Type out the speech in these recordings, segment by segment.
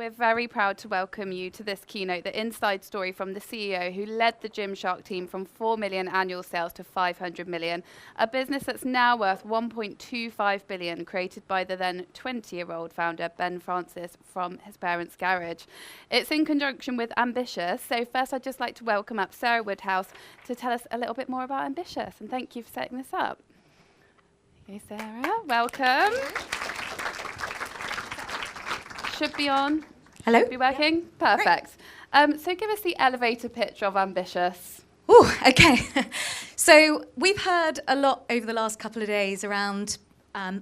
we're very proud to welcome you to this keynote, the inside story from the CEO who led the Gymshark team from 4 million annual sales to 500 million, a business that's now worth 1.25 billion, created by the then 20-year-old founder, Ben Francis, from his parents' garage. It's in conjunction with Ambitious. So first, I'd just like to welcome up Sarah Woodhouse to tell us a little bit more about Ambitious, and thank you for setting this up. Hey, Sarah, welcome. Should be on. Hello. Should be working. Yeah. Perfect. So give us the elevator pitch of Ambitious. Oh, okay. So we've heard a lot over the last couple of days around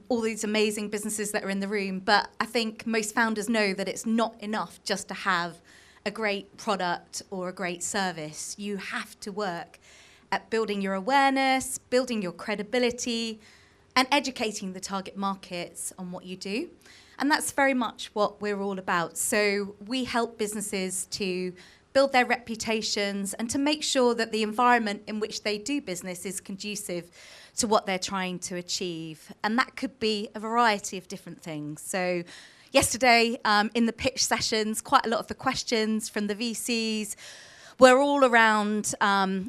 all these amazing businesses that are in the room, but I think most founders know that it's not enough just to have a great product or a great service. You have to work at building your awareness, building your credibility, and educating the target markets on what you do. And that's very much what we're all about. So we help businesses to build their reputations and to make sure that the environment in which they do business is conducive to what they're trying to achieve. And that could be a variety of different things. So yesterday, in the pitch sessions, quite a lot of the questions from the VCs were all around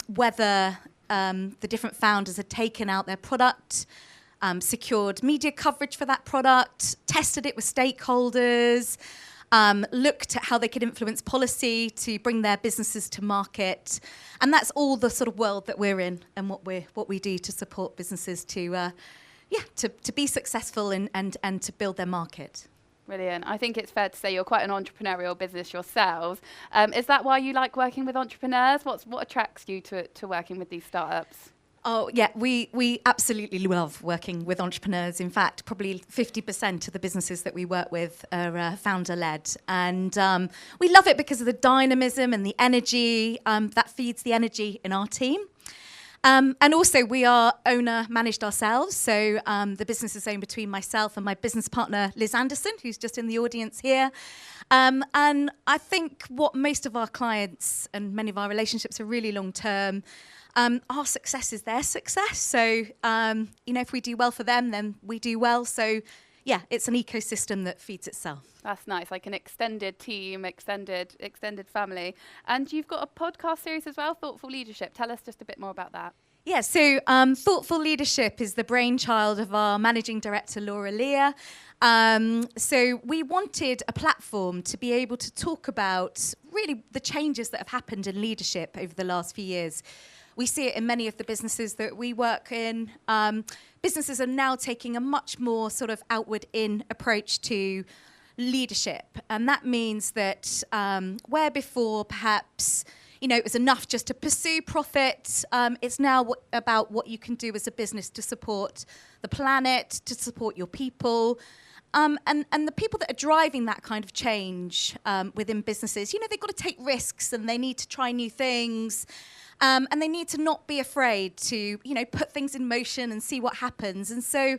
whether the different founders had taken out their product, secured media coverage for that product, tested it with stakeholders, looked at how they could influence policy to bring their businesses to market. And that's all the sort of world that we're in and what we do to support businesses to be successful and to build their market. Brilliant. I think it's fair to say you're quite an entrepreneurial business yourselves. Is that why you like working with entrepreneurs? What attracts you to working with these startups? Oh, yeah, we absolutely love working with entrepreneurs. In fact, probably 50% of the businesses that we work with are founder-led. And we love it because of the dynamism and the energy that feeds the energy in our team. And also, we are owner-managed ourselves. So the business is owned between myself and my business partner, Liz Anderson, who's just in the audience here. And I think what most of our clients and many of our relationships are really long-term. Our success is their success. So, if we do well for them, then we do well. So, yeah, it's an ecosystem that feeds itself. That's nice, like an extended team, extended family. And you've got a podcast series as well, Thoughtful Leadership. Tell us just a bit more about that. Yeah, so Thoughtful Leadership is the brainchild of our managing director, Laura Lear. So we wanted a platform to be able to talk about really the changes that have happened in leadership over the last few years. We see it in many of the businesses that we work in. Businesses are now taking a much more sort of outward-in approach to leadership. And that means that where before perhaps it was enough just to pursue profit, it's now about what you can do as a business to support the planet, to support your people. And the people that are driving that kind of change within businesses, they've got to take risks and they need to try new things. And they need to not be afraid to, put things in motion and see what happens. And so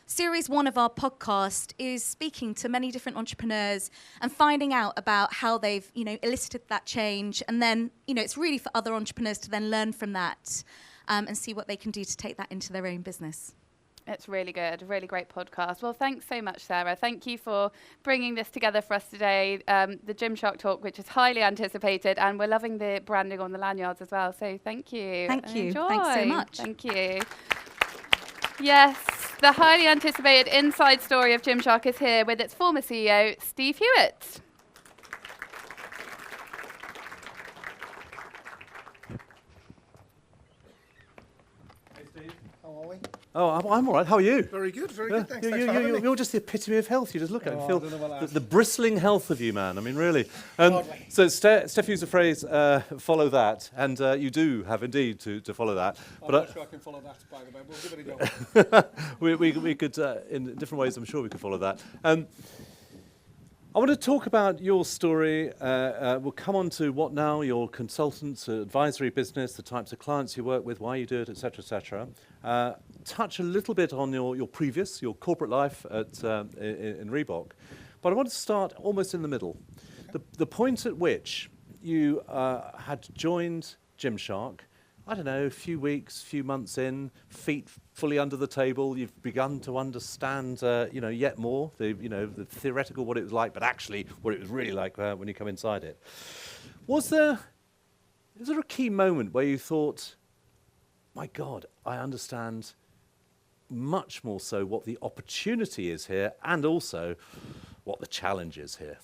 Series 1 of our podcast is speaking to many different entrepreneurs and finding out about how they've, elicited that change. And then, it's really for other entrepreneurs to then learn from that and see what they can do to take that into their own business. It's really good, a really great podcast. Well, thanks so much, Sarah. Thank you for bringing this together for us today, the Gymshark talk, which is highly anticipated, and we're loving the branding on the lanyards as well. So thank you. Thank you. Enjoy. Thanks so much. Thank you. Yes, the highly anticipated inside story of Gymshark is here with its former CEO, Steve Hewitt. Oh, I'm all right. How are you? Very good, very good. Thanks. You're just the epitome of health. You just look at it and feel the bristling health of you, man. I mean, really. So Steph used the phrase, follow that, and you do have indeed to follow that. I'm not sure I can follow that, by the way. We'll give it a go. we could, in different ways, I'm sure we could follow that. I want to talk about your story. We'll come on to what now, your consultants, advisory business, the types of clients you work with, why you do it, et cetera, touch a little bit on your corporate life in Reebok. But I want to start almost in the middle. Okay. The point at which you had joined Gymshark, I don't know, a few weeks, few months in, feet fully under the table, you've begun to understand, yet more, the theoretical, what it was like, but actually what it was really like when you come inside it. Is there a key moment where you thought, my God, I understand much more so what the opportunity is here and also what the challenge is here?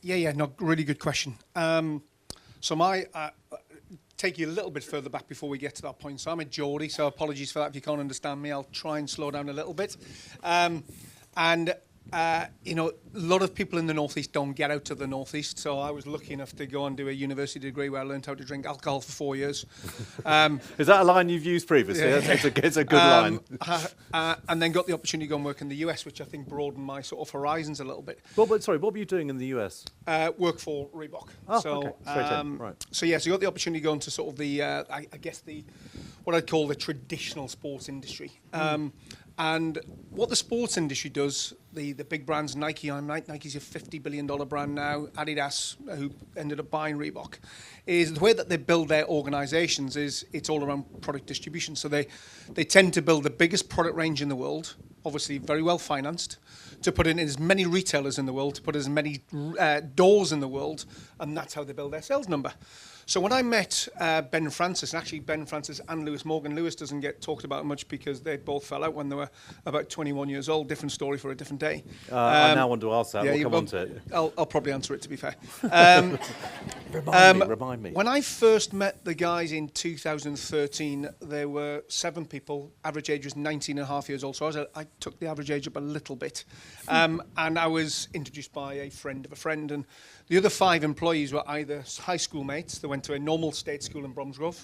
Really good question. Take you a little bit further back before we get to that point. So I'm a Geordie, so apologies for that if you can't understand me. I'll try and slow down a little bit. A lot of people in the Northeast don't get out to the Northeast, so I was lucky enough to go and do a university degree where I learned how to drink alcohol for 4 years. Is that a line you've used previously? Yeah. It's a good line. And then got the opportunity to go and work in the US, which I think broadened my sort of horizons a little bit. What were you doing in the US? Work for Reebok. Okay. Straight in. Right. So I got the opportunity to go into sort of what I'd call the traditional sports industry. And what the sports industry does, the big brands, Nike's a $50 billion brand now, Adidas, who ended up buying Reebok, is the way that they build their organizations is it's all around product distribution. So they tend to build the biggest product range in the world, obviously very well financed, to put in as many retailers in the world, to put as many doors in the world, and that's how they build their sales number. So when I met Ben Francis, and actually Ben Francis and Lewis Morgan, Lewis doesn't get talked about much because they both fell out when they were about 21 years old. Different story for a different day. I now want to ask that. Yeah, we'll come on to it. I'll probably answer it, to be fair. Remind me. When I first met the guys in 2013, there were 7 people. Average age was 19 and a half years old. So I took the average age up a little bit. And I was introduced by a friend of a friend. And the other 5 employees were either high school mates. They went to a normal state school in Bromsgrove,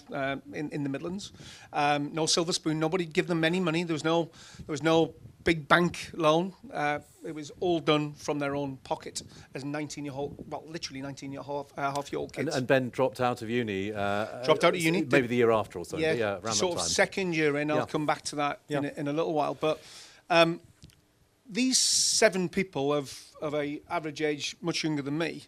in the Midlands. No silver spoon. Nobody'd give them any money. There was no big bank loan. It was all done from their own pocket as 19-year-old kids. And Ben dropped out of uni. Dropped out of uni. Maybe the year after or so. Yeah, around that sort time. of second year in. I'll come back to that in a little while. But these 7 people of a average age much younger than me,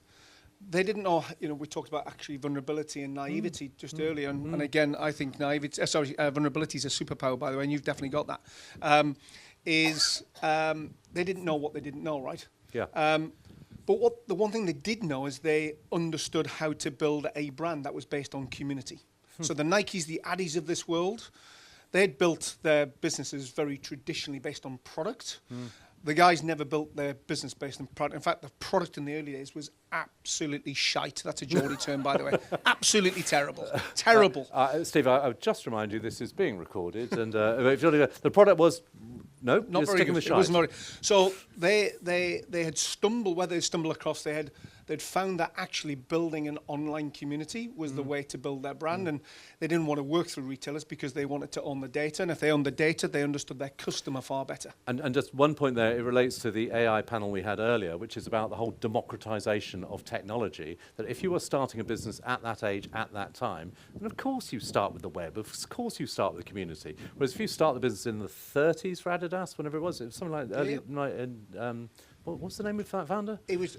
they didn't know, we talked about actually vulnerability and naivety just earlier. And again, I think vulnerability is a superpower, by the way, and you've definitely got that. They didn't know what they didn't know, right? Yeah. But the one thing they did know is they understood how to build a brand that was based on community. So the Nikes, the Addies of this world, they had built their businesses very traditionally based on product. The guys never built their business based on product. In fact, the product in the early days was absolutely shite. That's a Geordie term, by the way. Absolutely terrible. Terrible. Steve, I would just remind you this is being recorded. And if you're the product was, no, not very sticking good. with It wasn't shite. so they had stumbled, whether they stumbled across, they'd found that actually building an online community was the way to build their brand, and they didn't want to work through retailers because they wanted to own the data, and if they owned the data, they understood their customer far better. And just one point there, it relates to the AI panel we had earlier, which is about the whole democratization of technology, that if you were starting a business at that age, at that time, then of course you start with the web, of course you start with the community. Whereas if you start the business in the 30s for Adidas, whenever it was something like early, what's the name of that founder? It was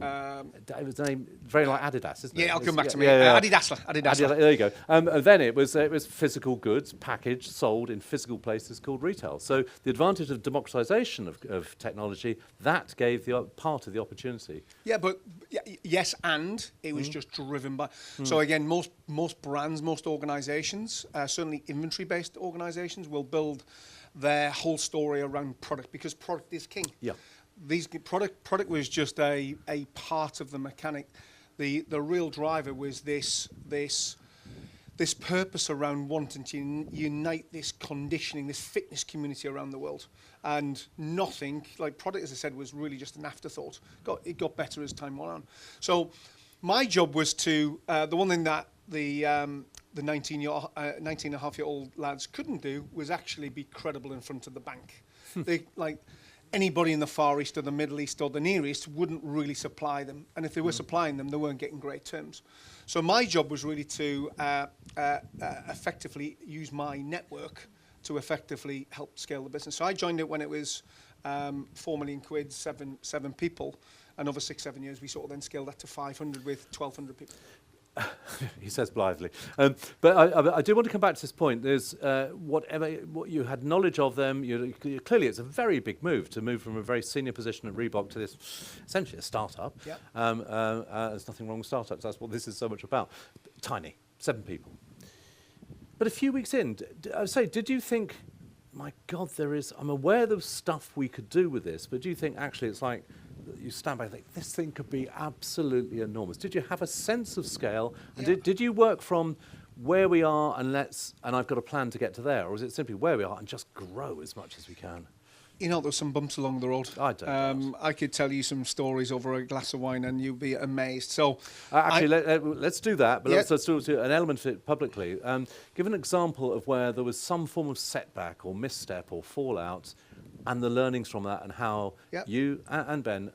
It was the name very like Adidas, isn't it? yeah, I'll come back to me. Yeah. Adidasler. There you go. And then it was physical goods packaged, sold in physical places called retail. So the advantage of democratization of technology, that gave the part of the opportunity. Yeah, but yes, and it was just driven by. So again, most brands, most organisations, certainly inventory-based organisations, will build their whole story around product because product is king. Yeah. These product was just a part of the mechanic. The real driver was this purpose around wanting to unite this conditioning, this fitness community around the world. And nothing, like product, as I said, was really just an afterthought. It got better as time went on. So my job was to, the one thing that the 19-and-a-half-year-old lads couldn't do was actually be credible in front of the bank. Anybody in the Far East or the Middle East or the Near East wouldn't really supply them. And if they were supplying them, they weren't getting great terms. So my job was really to effectively use my network to effectively help scale the business. So I joined it when it was 4 million quid, seven people. And over 6-7 years, we sort of then scaled that to 500 with 1,200 people. He says blithely. But I do want to come back to this point. There's what you had knowledge of them. Clearly, it's a very big move to move from a very senior position at Reebok to this, essentially a startup. Yep. There's nothing wrong with startups. That's what this is so much about. Tiny, 7 people. But a few weeks in, did you think, my God, I'm aware there was stuff we could do with this, but do you think actually it's like, you stand back and think, this thing could be absolutely enormous? Did you have a sense of scale? And Yeah. did you work from where we are and I've got a plan to get to there? Or is it simply where we are and just grow as much as we can? You know, there's some bumps along the road. I don't I could tell you some stories over a glass of wine and you'd be amazed. So, let's do that, but Yeah. let's do an element of it publicly. Give an example of where there was some form of setback or misstep or fallout and the learnings from that and how Yeah. you and Ben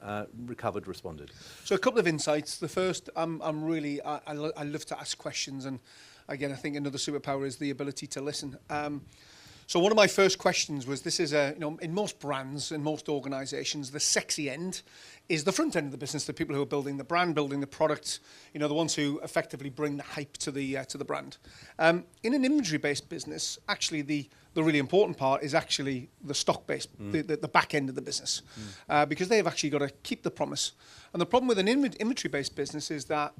responded. So a couple of insights. The first, I love to ask questions, and again, I think another superpower is the ability to listen. So one of my first questions was, this is in most brands, in most organizations, the sexy end is the front end of the business, the people who are building the brand, building the product, the ones who effectively bring the hype to the brand. In an inventory-based business, actually the really important part is actually the stock-based, the back end of the business, because they've actually got to keep the promise. And the problem with an inventory-based business is that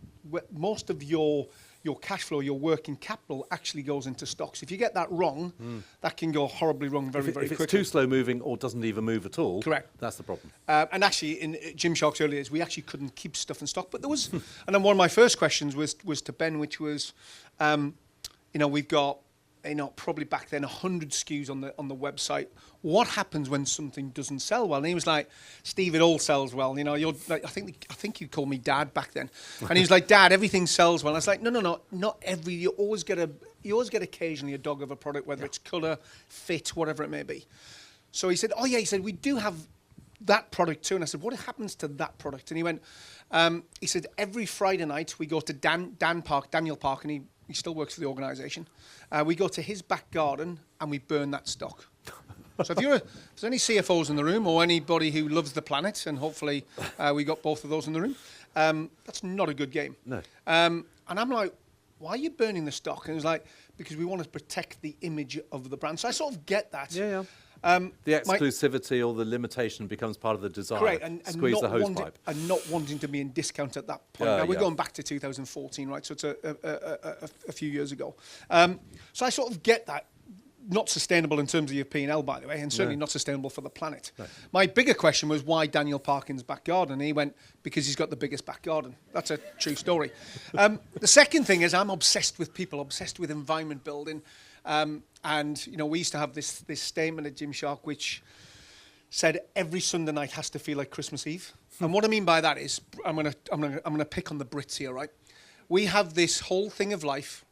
most of your cash flow, your working capital actually goes into stocks. If you get that wrong, that can go horribly wrong very If quickly. it's too slow moving or doesn't even move at all, Correct. That's the problem. And actually, in Gymshark's early days, we actually couldn't keep stuff in stock. But there was, and then one of my first questions was to Ben, which was, we've got, probably back then 100 SKUs on the website. What happens when something doesn't sell well? And he was like, Steve, it all sells well. You're like, I think you called me Dad back then. And he was like, Dad, everything sells well. And I was like, no, not every. You always get occasionally a dog of a product, whether it's colour, fit, whatever it may be. So he said, we do have that product too. And I said, what happens to that product? And he went, he said, every Friday night we go to Daniel Park, and he still works for the organisation. We go to his back garden and we burn that stock. So if there's any CFOs in the room or anybody who loves the planet, and hopefully we got both of those in the room, that's not a good game. No. And I'm like, why are you burning the stock? And he was like, because we want to protect the image of the brand. So I sort of get that. Yeah. The exclusivity or the limitation becomes part of the design. Correct, and Squeeze not the hose pipe. And not wanting to be in discount at that point. Now, we're going back to 2014, right? So it's a few years ago. So I sort of get that. Not sustainable in terms of your P&L, by the way, and certainly not sustainable for the planet. No. My bigger question was, why Daniel Parkin's back garden? And he went, because he's got the biggest back garden. That's a true story. The second thing is, I'm obsessed with people, obsessed with environment building. And we used to have this statement at Gymshark which said every Sunday night has to feel like Christmas Eve. And what I mean by that is, I'm gonna pick on the Brits here, right? We have this whole thing of life.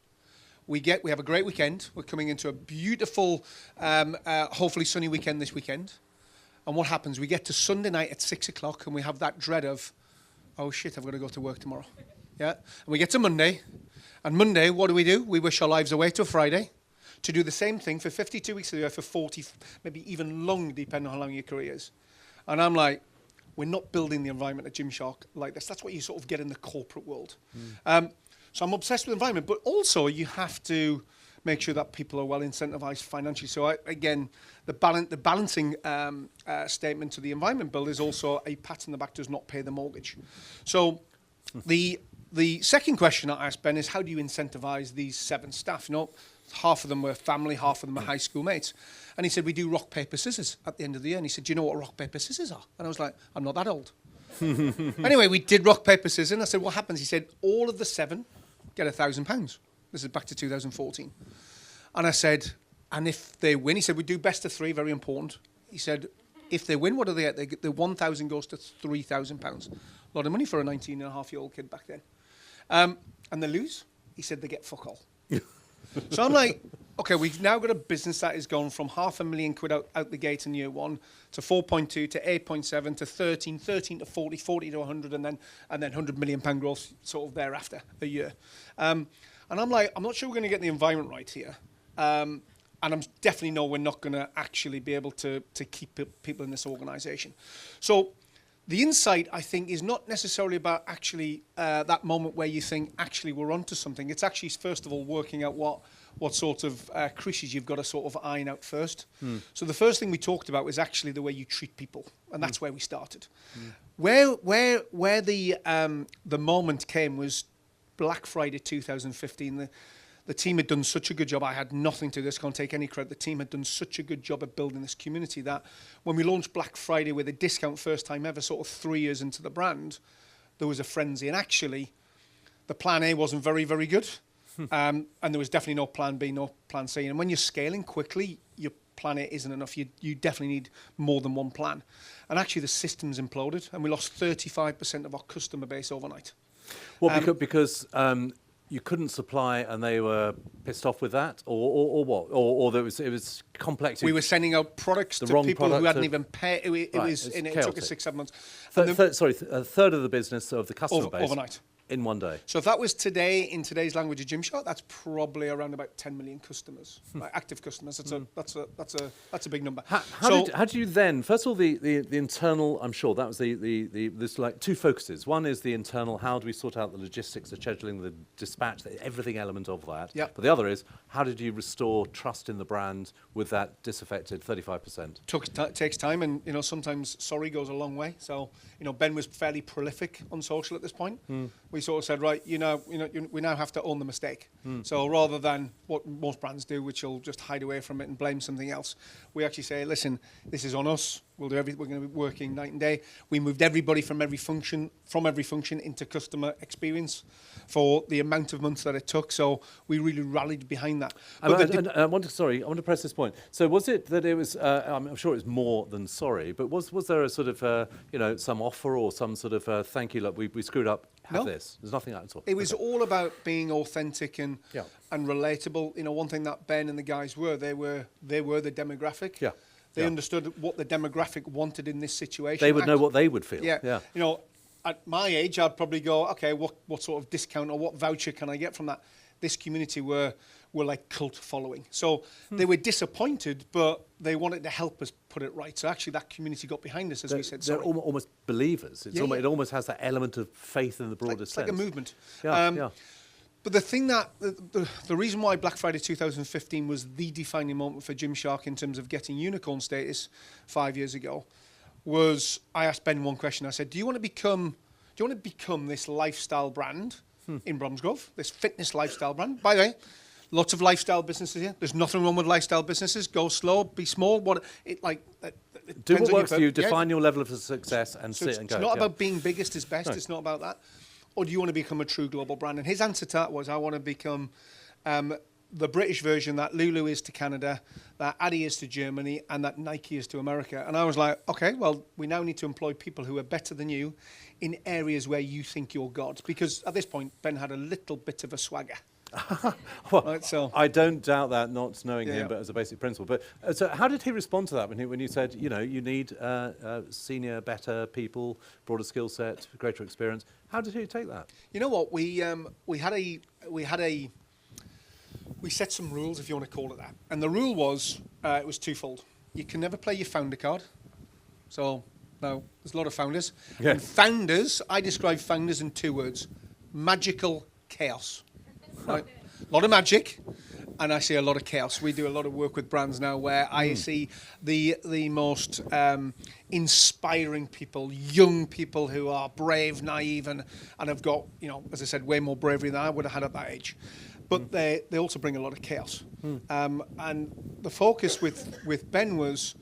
We have a great weekend. We're coming into a beautiful, hopefully sunny weekend this weekend. And what happens? We get to Sunday night at 6 o'clock and we have that dread of, oh shit, I've got to go to work tomorrow. Yeah. And we get to Monday. And Monday, what do? We wish our lives away to a Friday to do the same thing for 52 weeks of the year for 40, maybe even long, depending on how long your career is. And I'm like, we're not building the environment at Gymshark like this. That's what you sort of get in the corporate world. So I'm obsessed with environment, but also you have to make sure that people are well incentivized financially. So again, the balancing statement to the environment bill is also a pat on the back does not pay the mortgage. So the second question I asked Ben is, how do you incentivize these 7 staff? Half of them were family, half of them are high school mates. And he said, we do rock, paper, scissors at the end of the year. And he said, do you know what rock, paper, scissors are? And I was like, I'm not that old. Anyway, we did rock, paper, scissors. And I said, what happens? He said, all of the 7 get £1,000. This is back to 2014. And I said, and if they win, he said, we do best of 3, very important. He said, if they win, what do they get? The 1,000 goes to £3,000. A lot of money for a 19-and-a-half-year-old kid back then. And they lose? He said, they get fuck all. So I'm like, okay, we've now got a business that has gone from £500,000 out the gate in year 1 to 4.2 to 8.7 to 13 to 40 to 100, and then £100 million growth sort of thereafter a year. And I'm like, I'm not sure we're going to get the environment right here. And I'm definitely know we're not going to actually be able to keep people in this organisation. So The insight, I think, is not necessarily about actually that moment where you think, actually, we're onto something. It's actually, first of all, working out what sort of creases you've got to sort of iron out first. So the first thing we talked about was actually the way you treat people, and that's where we started. Where the moment came was Black Friday 2015. The team had done such a good job. I had nothing to this, can't take any credit. The team had done such a good job of building this community that when we launched Black Friday with a discount first time ever, sort of 3 years into the brand, there was a frenzy. And actually, the plan A wasn't very, very good. And there was definitely no plan B, no plan C. And when you're scaling quickly, your plan A isn't enough. You definitely need more than one plan. And actually, the systems imploded, and we lost 35% of our customer base overnight. Well, because you couldn't supply, and they were pissed off with that, or what? Or it was complex. We were sending out products to people who hadn't even paid. It took us 6-7 months. A third of the business of the customer base overnight. In one day. So if that was today, in today's language of Gymshark, that's probably around about 10 million customers, like active customers. That's a big number. How did you then? First of all, the internal. I'm sure that was there's like two focuses. One is the internal. How do we sort out the logistics, the scheduling, the dispatch, everything element of that? Yep. But the other is how did you restore trust in the brand with that disaffected 35%? Takes time, and sometimes sorry goes a long way. So Ben was fairly prolific on social at this point. We sort of said, right, we now have to own the mistake. So rather than what most brands do, which will just hide away from it and blame something else, we actually say, listen, this is on us. We'll do everything. We're going to be working night and day. We moved everybody from every function into customer experience for the amount of months that it took. So we really rallied behind that. I want to press this point. So was it that it was? I'm sure it was more than sorry, but was there a sort of some offer or some sort of thank you? Look, we screwed up. Have this. There's nothing like that at all. It was all about being authentic and relatable. One thing that Ben and the guys were the demographic. Yeah. They understood what the demographic wanted in this situation. They would know what they would feel. Yeah. At my age, I'd probably go, okay, what sort of discount or what voucher can I get from that? This community were like cult following. So they were disappointed, but they wanted to help us put it right. So actually that community got behind us, as we said. They're almost believers. It almost has that element of faith in the broader sense. It's like a movement. Yeah. But the thing that, the reason why Black Friday 2015 was the defining moment for Gymshark in terms of getting unicorn status 5 years ago was I asked Ben one question. I said, do you want to become this lifestyle brand in Bromsgrove, this fitness lifestyle brand? By the way, lots of lifestyle businesses here. There's nothing wrong with lifestyle businesses. Go slow, be small. Do what works for you, define your level of success and sit and go. It's not about being biggest is best. No. It's not about that. Or do you want to become a true global brand? And his answer to that was, I want to become the British version that Lulu is to Canada, that Adi is to Germany, and that Nike is to America. And I was like, okay, well, we now need to employ people who are better than you in areas where you think you're God. Because at this point, Ben had a little bit of a swagger. Well, right, so I don't doubt that, not knowing him, but as a basic principle. But so how did he respond to that when you said, you need senior, better people, broader skill set, greater experience? How did he take that? You know what? We set some rules, if you want to call it that. And the rule was, it was twofold. You can never play your founder card. So now there's a lot of founders. Yeah. And founders, I describe founders in 2 words: magical chaos. Right? A lot of magic, and I see a lot of chaos. We do a lot of work with brands now where I see the most inspiring people, young people who are brave, naive, and have got, as I said, way more bravery than I would have had at that age. But they also bring a lot of chaos. And the focus with Ben was,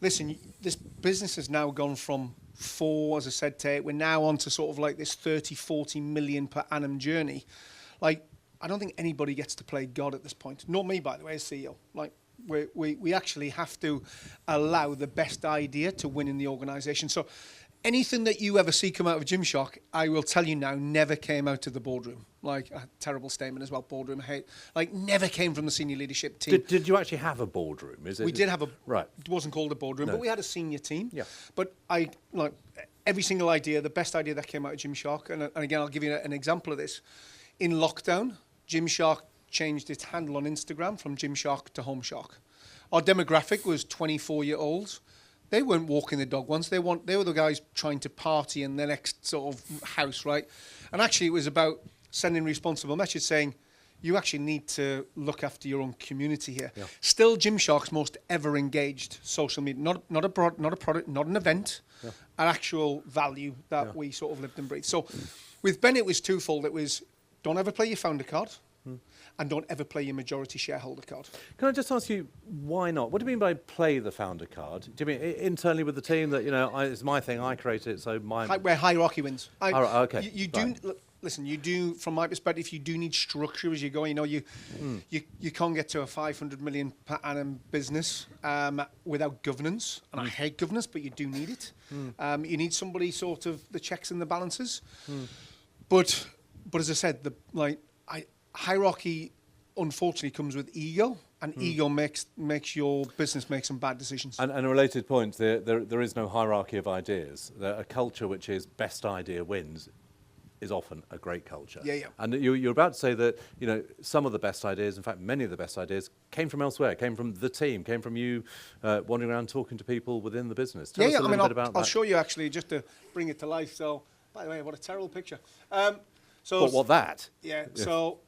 listen, this business has now gone from 4, as I said, to 8. We're now on to sort of like this 30, 40 million per annum journey. Like, I don't think anybody gets to play God at this point. Not me, by the way, as CEO. Like, we actually have to allow the best idea to win in the organisation. So anything that you ever see come out of Gymshark, I will tell you now, never came out of the boardroom. Like, a terrible statement as well, boardroom hate. Like, never came from the senior leadership team. Did you actually have a boardroom? We did have right. It wasn't called a boardroom, but we had a senior team. Yeah. But every single idea, the best idea that came out of Gymshark, and again, I'll give you an example of this. In lockdown, Gymshark changed its handle on Instagram from Gymshark to Homeshark. Our demographic was 24-year-olds. They weren't walking the dog once. They were the guys trying to party in the next sort of house, right? And actually, it was about sending responsible message saying, you actually need to look after your own community here. Yeah. Still, Gymshark's most ever engaged social media, not a product, not an event, an actual value that we sort of lived and breathed. So with Ben, it was twofold. It was, don't ever play your founder card, and don't ever play your majority shareholder card. Can I just ask you, why not? What do you mean by play the founder card? Do you mean internally with the team that, it's my thing, I create it, so Where hierarchy wins. Okay. You do... Listen, you do, from my perspective, you do need structure as you go. You can't get to a 500 million per annum business without governance. And I hate governance, but you do need it. You need somebody sort of the checks and the balances. But as I said, hierarchy unfortunately comes with ego, and ego makes your business make some bad decisions. And a related point, there is no hierarchy of ideas. A culture which is best idea wins is often a great culture. Yeah. And you're about to say that, some of the best ideas, in fact, many of the best ideas came from elsewhere, came from the team, came from you wandering around talking to people within the business. Tell us a little bit about that. I'll show you actually, just to bring it to life. So, by the way, what a terrible picture. What that? Yeah. So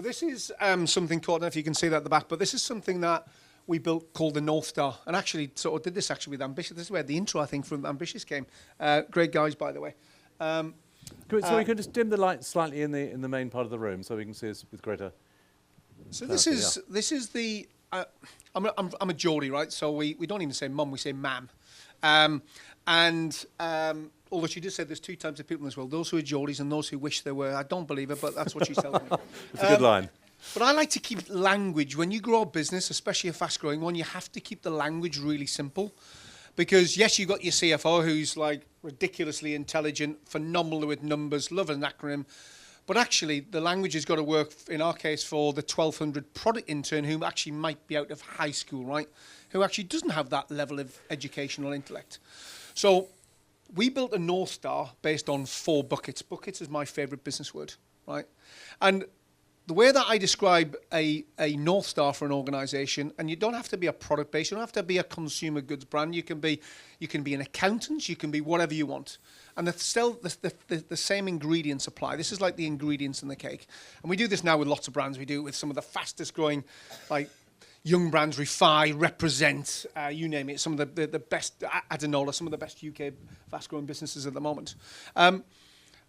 this is something called, I don't know if you can see that at the back, but this is something that we built called the North Star, and actually sort of did this actually with Ambitious. This is where the intro, I think, from Ambitious came. Great guys, by the way. So we can just dim the light slightly in the main part of the room so we can see us with greater. So this is the. I'm a Geordie, right? So we don't even say mum, we say mam. Although she just said there's two types of people in this world: those who are Geordies and those who wish they were. I don't believe it, but that's what she tells me. It's a good line. But I like to keep language when you grow a business, especially a fast-growing one. You have to keep the language really simple. Because, yes, you've got your CFO who's like ridiculously intelligent, phenomenal with numbers, love an acronym. But actually, the language has got to work, in our case, for the 1,200 product intern who actually might be out of high school, right? Who actually doesn't have that level of educational intellect. So we built a North Star based on 4 buckets. Buckets is my favorite business word, right? And the way that I describe a North Star for an organization, and you don't have to be a product based, you don't have to be a consumer goods brand. You can be an accountant, you can be whatever you want. And the same ingredients apply. This is like the ingredients in the cake. And we do this now with lots of brands. We do it with some of the fastest growing, like young brands, Refi, Represent, you name it. Some of the best, Adanola, some of the best UK fast growing businesses at the moment.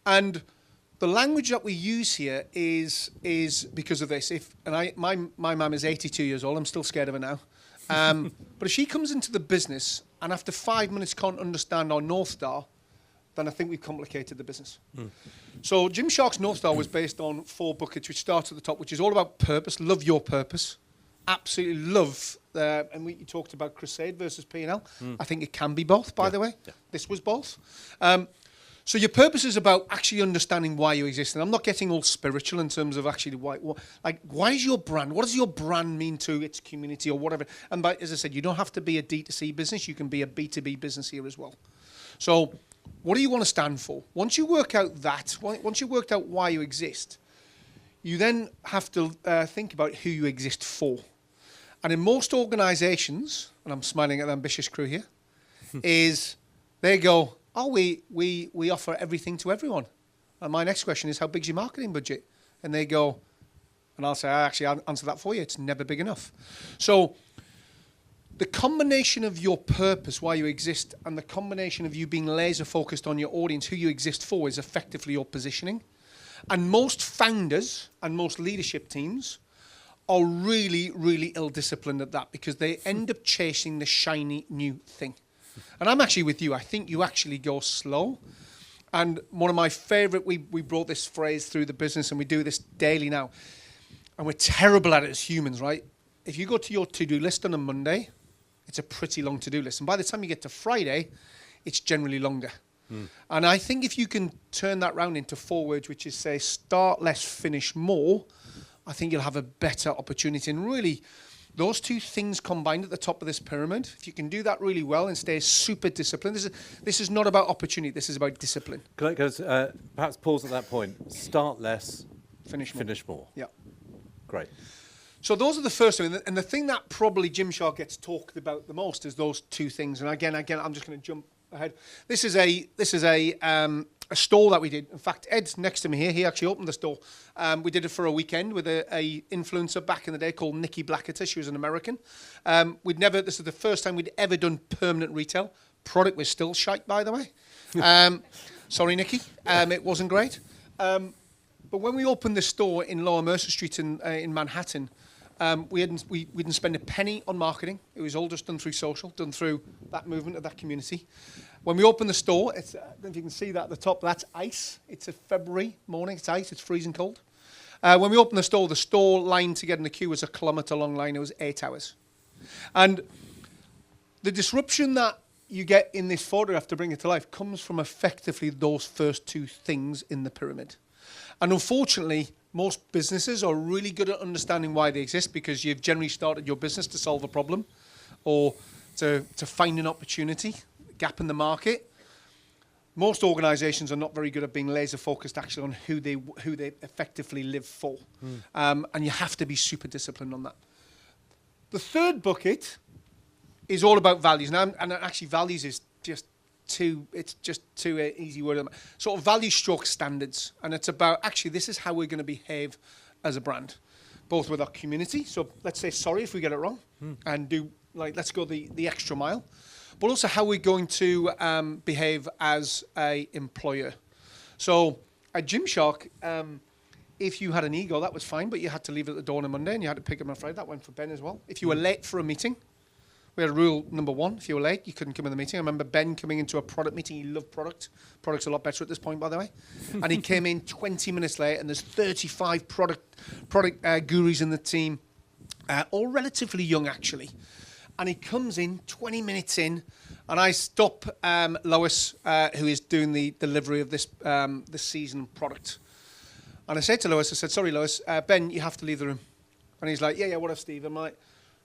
And the language that we use here is because of this. My mum is 82 years old. I'm still scared of her now. But if she comes into the business and after 5 minutes can't understand our North Star, then I think we've complicated the business. So Gymshark's North Star was based on 4 buckets, which starts at the top, which is all about purpose. Love your purpose. Absolutely love. And you talked about Crusade versus P&L. I think it can be both, by the way. Yeah. This was both. So your purpose is about actually understanding why you exist. And I'm not getting all spiritual in terms of actually why is your brand? What does your brand mean to its community or whatever? And as I said, you don't have to be a D2C business. You can be a B2B business here as well. So what do you want to stand for? Once you work out that, once you've worked out why you exist, you then have to think about who you exist for. And in most organizations, and I'm smiling at the ambitious crew here, is they go, oh, we offer everything to everyone. And my next question is, how big's your marketing budget? And they go, and I'll say, I'll answer that for you. It's never big enough. So the combination of your purpose, why you exist, and the combination of you being laser focused on your audience, who you exist for, is effectively your positioning. And most founders and most leadership teams are really, really ill-disciplined at that because they end up chasing the shiny new thing. And I'm actually with you. I think you actually go slow. And one of my favorite, we brought this phrase through the business and we do this daily now. And we're terrible at it as humans, right? If you go to your to-do list on a Monday, it's a pretty long to-do list. And by the time you get to Friday, it's generally longer. And I think if you can turn that round into 4 words, which is say, start less, finish more, I think you'll have a better opportunity. And really, those 2 things combined at the top of this pyramid, if you can do that really well and stay super disciplined, this is not about opportunity, this is about discipline. Can I perhaps pause at that point? Start less, finish more. more. Yeah. Great. So those are the first thing, and the thing that probably Gymshark gets talked about the most is those two things. And again, I'm just going to jump ahead. This is a store that we did. In fact, Ed's next to me here. He actually opened the store. We did it for a weekend with a influencer back in the day called Nikki Blackett. She was an American. This is the first time we'd ever done permanent retail. Product was still shite, by the way. Sorry, Nikki. It wasn't great. But when we opened the store in Lower Mercer Street in Manhattan, we didn't spend a penny on marketing. It was all just done through social, done through that movement of that community. When we opened the store, I don't know if you can see that at the top, that's ice. It's a February morning, it's ice, it's freezing cold. When we opened the store line to get in the queue was a kilometre-long line. It was 8 hours. And the disruption that you get in this photograph to bring it to life comes from effectively those first two things in the pyramid. And unfortunately, most businesses are really good at understanding why they exist because you've generally started your business to solve a problem or to find an opportunity, gap in the market. Most organizations are not very good at being laser focused actually on who they effectively live for. And you have to be super disciplined on that. The third bucket is all about values. Now, and actually values is just too easy word. Sort of value stroke standards. And it's about, actually, this is how we're going to behave as a brand, both with our community. So let's say sorry if we get it wrong and do, let's go the extra mile. But also how we're going to behave as a employer. So at Gymshark, if you had an ego, that was fine, but you had to leave it at the door on a Monday and you had to pick up on a Friday. That went for Ben as well. If you were late for a meeting, we had rule number 1. If you were late, you couldn't come in the meeting. I remember Ben coming into a product meeting. He loved product. Product's a lot better at this point, by the way. And he came in 20 minutes late, and there's 35 product gurus in the team, all relatively young, actually. And he comes in 20 minutes in, and I stop Lois, who is doing the delivery of this season product. And I said to Lois, sorry, Lois, Ben, you have to leave the room. And he's like, yeah, what up, Steve? I'm like,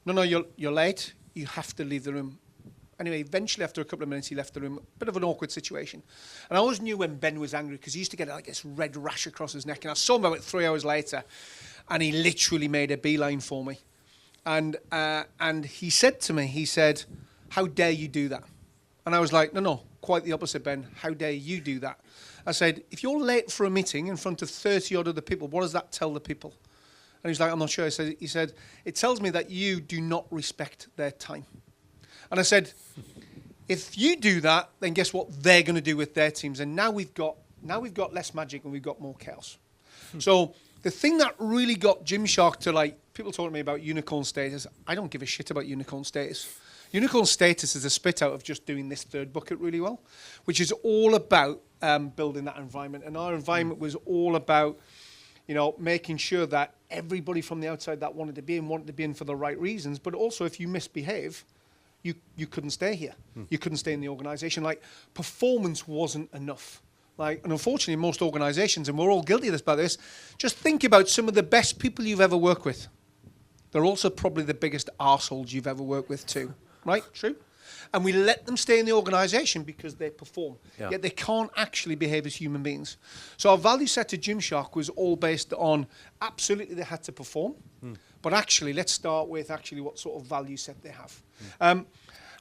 no, you're late. You have to leave the room. Anyway, eventually, after a couple of minutes, he left the room. Bit of an awkward situation. And I always knew when Ben was angry because he used to get like this red rash across his neck. And I saw him about 3 hours later, and he literally made a beeline for me. And he said to me, he said, how dare you do that? And I was like, no, quite the opposite, Ben. How dare you do that? I said, if you're late for a meeting in front of 30 odd other people, what does that tell the people? And he's like, I'm not sure. He said, it tells me that you do not respect their time. And I said, if you do that, then guess what they're going to do with their teams? And now we've got less magic and we've got more chaos. So the thing that really got Gymshark to people talk to me about unicorn status. I don't give a shit about unicorn status. Unicorn status is a spit out of just doing this third bucket really well, which is all about building that environment. And our environment was all about making sure that everybody from the outside that wanted to be in for the right reasons, but also if you misbehave, you couldn't stay here. You couldn't stay in the organization. Performance wasn't enough. And unfortunately, most organizations, and we're all guilty of this by this, just think about some of the best people you've ever worked with. They're also probably the biggest arseholes you've ever worked with too. Right? True? And we let them stay in the organization because they perform. Yeah. Yet they can't actually behave as human beings. So our value set at Gymshark was all based on absolutely they had to perform. But actually, let's start with actually what sort of value set they have. And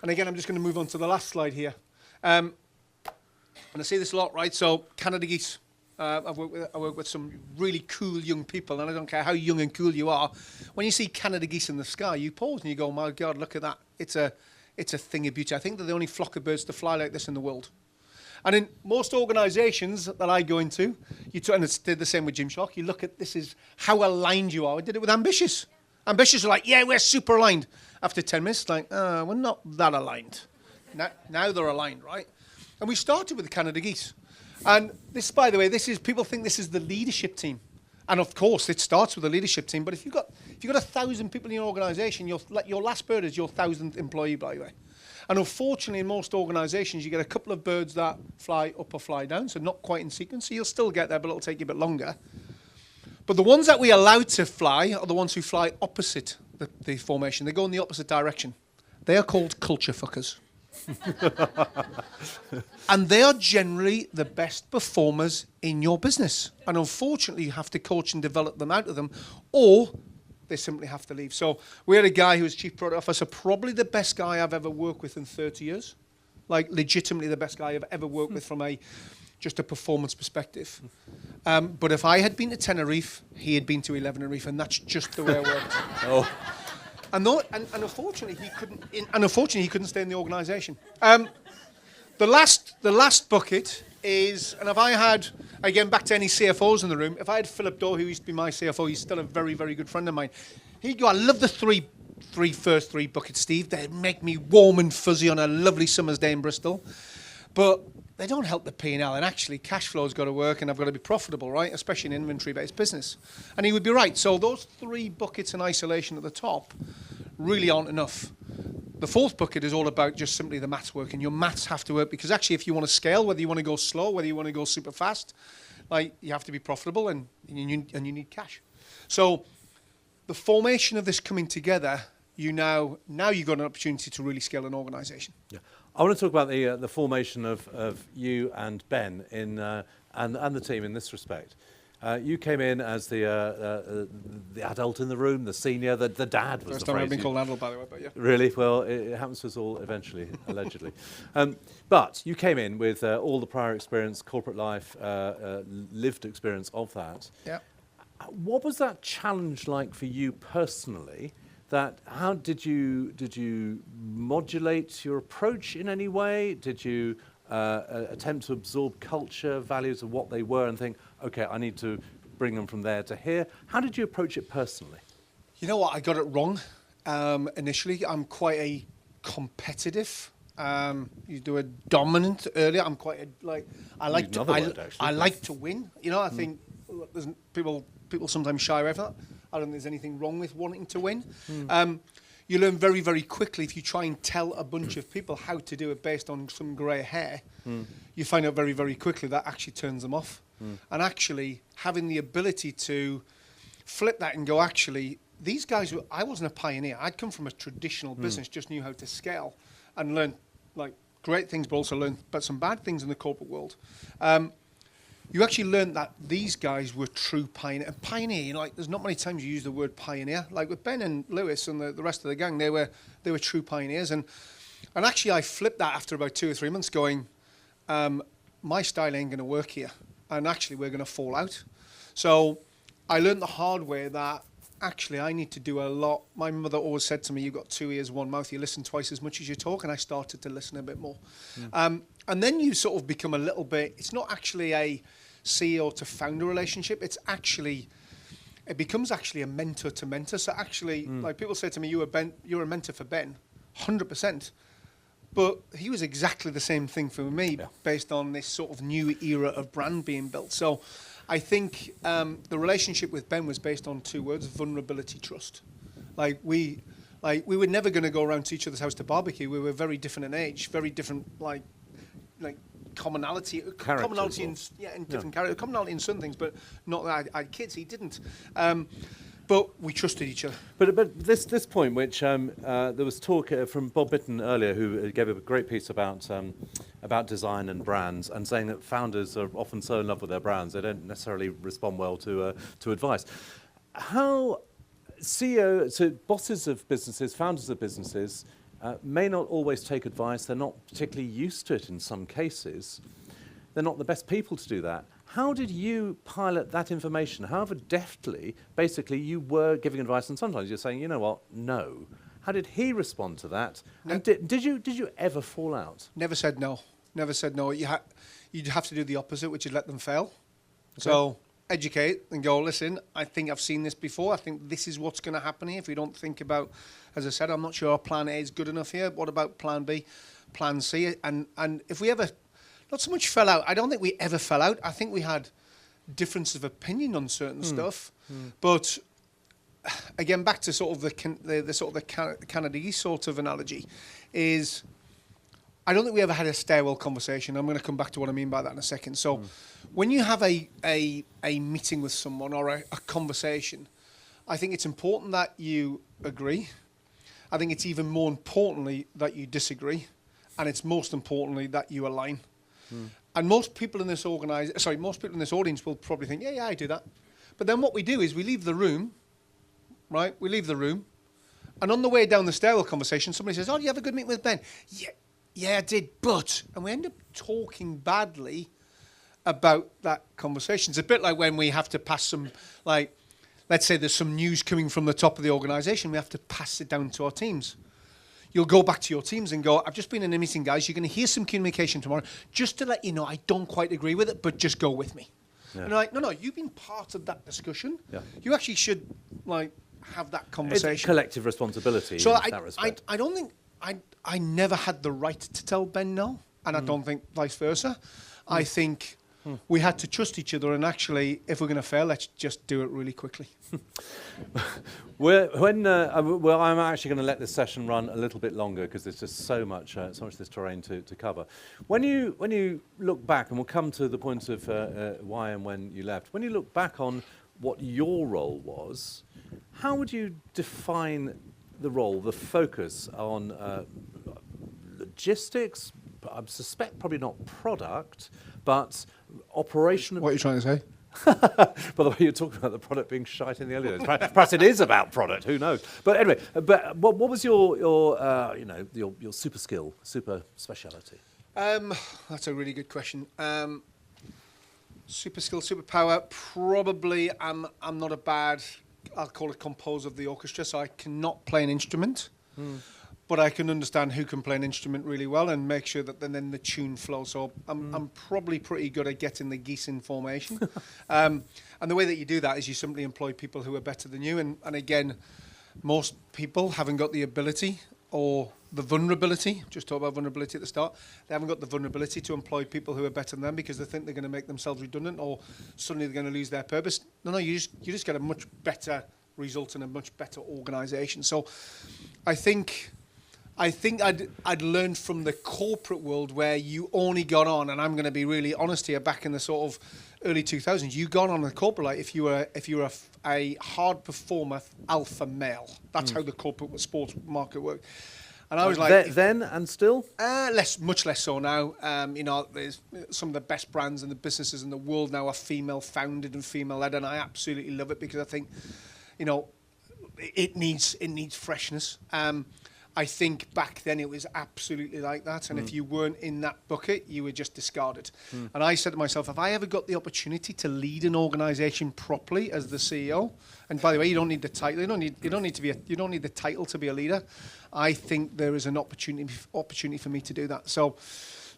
again, I'm just going to move on to the last slide here. And I say this a lot, right? So Canada Geese. I work with some really cool young people, and I don't care how young and cool you are. When you see Canada geese in the sky, you pause and you go, my God, look at that. It's a thing of beauty. I think they're the only flock of birds to fly like this in the world. And in most organizations that I go into, and it's the same with Gymshark, you look at this is how aligned you are. I did it with Ambitious. Ambitious are like, yeah, we're super aligned. After 10 minutes, we're not that aligned. Now they're aligned, right? And we started with the Canada Geese. And this, by the way, people think this is the leadership team. And of course, it starts with the leadership team. But if you've got 1,000 people in your organization, your last bird is your 1,000th employee, by the way. And unfortunately, in most organizations, you get a couple of birds that fly up or fly down, so not quite in sequence. So you'll still get there, but it'll take you a bit longer. But the ones that we allow to fly are the ones who fly opposite the formation. They go in the opposite direction. They are called culture fuckers. And they are generally the best performers in your business. And unfortunately, you have to coach and develop them out of them, or they simply have to leave. So we had a guy who was chief product officer, probably the best guy I've ever worked with in 30 years. Like legitimately the best guy I've ever worked with from just a performance perspective. But if I had been to Tenerife, he had been to 11 Tenerife, and that's just the way it worked. Oh. And unfortunately he couldn't stay in the organisation. The last bucket is, and if I had, again back to any CFOs in the room, if I had Philip Dorr, who used to be my CFO, he's still a very, very good friend of mine. He'd go, I love the first three buckets, Steve. They make me warm and fuzzy on a lovely summer's day in Bristol. But they don't help the P&L, and actually cash flow's got to work and I've got to be profitable, right? Especially in inventory-based business. And he would be right. So those 3 buckets in isolation at the top really aren't enough. The 4th bucket is all about just simply the maths working. Your maths have to work because actually if you want to scale, whether you want to go slow, whether you want to go super fast, like you have to be profitable and you need cash. So the formation of this coming together, now you've got an opportunity to really scale an organisation. Yeah. I want to talk about the formation of you and Ben and the team in this respect. You came in as the adult in the room, the senior, the dad was First the time phrase. I've been called adult, by the way, but yeah. Really? Well, it happens to us all eventually, allegedly. But you came in with all the prior experience, corporate life, lived experience of that. Yeah. What was that challenge like for you personally? How did you modulate your approach in any way? Did you attempt to absorb culture, values of what they were and think, okay, I need to bring them from there to here? How did you approach it personally? You know what? I got it wrong initially. I'm quite a competitive. You do a dominant earlier. I'm quite I like to win. You know, I think there's people sometimes shy away from that. I don't think there's anything wrong with wanting to win. You learn very, very quickly if you try and tell a bunch of people how to do it based on some grey hair, you find out very, very quickly that actually turns them off. And actually having the ability to flip that and go, actually, these guys, I wasn't a pioneer. I'd come from a traditional business, just knew how to scale and learn like great things, but also learn about some bad things in the corporate world. You actually learned that these guys were true pioneer. And pioneer, you know, like there's not many times you use the word pioneer. Like with Ben and Lewis and the rest of the gang, they were true pioneers. And actually I flipped that after about 2 or 3 months going, my style ain't going to work here. And actually we're going to fall out. So I learned the hard way that actually I need to do a lot. My mother always said to me, you've got 2 ears, 1 mouth. You listen twice as much as you talk. And I started to listen a bit more. And then you sort of become a little bit, it's not actually a CEO to founder relationship. It becomes actually a mentor to mentor. So actually, like people say to me, you're a mentor for Ben, 100%. But he was exactly the same thing for me based on this sort of new era of brand being built. So I think the relationship with Ben was based on 2 words, vulnerability, trust. We were never going to go around to each other's house to barbecue. We were very different in age, very different, like commonality in different character, commonality in some things, but not that I had kids. He didn't, but we trusted each other. But this point, which there was talk from Bob Bitton earlier, who gave a great piece about design and brands, and saying that founders are often so in love with their brands they don't necessarily respond well to advice. How bosses of businesses, founders of businesses, may not always take advice. They're not particularly used to it in some cases. They're not the best people to do that. How did you pilot that information? However deftly, basically, you were giving advice, and sometimes you're saying, you know what, no. How did he respond to that? No. And did you ever fall out? Never said no. Never said no. You'd have to do the opposite, which is let them fail. Okay. So educate and go, listen, I think I've seen this before. I think this is what's going to happen here. If we don't think about, as I said, I'm not sure our plan A is good enough here. What about plan B, plan C? And if we ever, not so much fell out, I don't think we ever fell out. I think we had difference of opinion on certain stuff. But again, back to sort of the Canada sort of analogy is, I don't think we ever had a stairwell conversation. I'm going to come back to what I mean by that in a second. So when you have a meeting with someone or a conversation, I think it's important that you agree. I think it's even more importantly that you disagree. And it's most importantly that you align. And most people in this audience will probably think, yeah, I do that. But then what we do is we leave the room right? We leave the room. And on the way down the stairwell conversation, somebody says, oh, do you have a good meeting with Ben? Yeah, I did, but... And we end up talking badly about that conversation. It's a bit like when we have to pass some, like, let's say there's some news coming from the top of the organisation, we have to pass it down to our teams. You'll go back to your teams and go, I've just been in a meeting, guys. You're going to hear some communication tomorrow. Just to let you know, I don't quite agree with it, but just go with me. Yeah. And they're like, no, you've been part of that discussion. Yeah. You actually should, like, have that conversation. It's collective responsibility so in that respect. I don't think, I never had the right to tell Ben no, and I don't think vice versa. I think we had to trust each other, and actually, if we're going to fail, let's just do it really quickly. Well, I'm actually going to let this session run a little bit longer because there's just so much this terrain to cover. When you look back, and we'll come to the point of why and when you left. When you look back on what your role was, how would you define the role, the focus on logistics? I suspect probably not product, but operation. What are you trying to say? By the way, you're talking about the product being shite in the early days. Perhaps it is about product. Who knows? But anyway, what was your super skill, super speciality? That's a really good question. Super skill, superpower. Probably, I'm not a bad. I'll call it composer of the orchestra. So I cannot play an instrument. But I can understand who can play an instrument really well and make sure that then the tune flows. So I'm probably pretty good at getting the geese in formation. And the way that you do that is you simply employ people who are better than you. And again, most people haven't got the ability or the vulnerability. Just talk about vulnerability at the start. They haven't got the vulnerability to employ people who are better than them because they think they're going to make themselves redundant or suddenly they're going to lose their purpose. No, you just get a much better result and a much better organisation. So I think I'd learned from the corporate world where you only got on, and I'm going to be really honest here, back in the sort of early 2000s, you got on the corporate life if you were a hard performer alpha male. That's how the corporate sports market worked. And I was like... Then and still? Much less so now. There's some of the best brands and the businesses in the world now are female founded and female led, and I absolutely love it because I think, it needs freshness. I think back then it was absolutely like that. And if you weren't in that bucket, you were just discarded. And I said to myself, if I ever got the opportunity to lead an organisation properly as the CEO, and by the way, you don't need the title, you don't need the title to be a leader. I think there is an opportunity for me to do that. So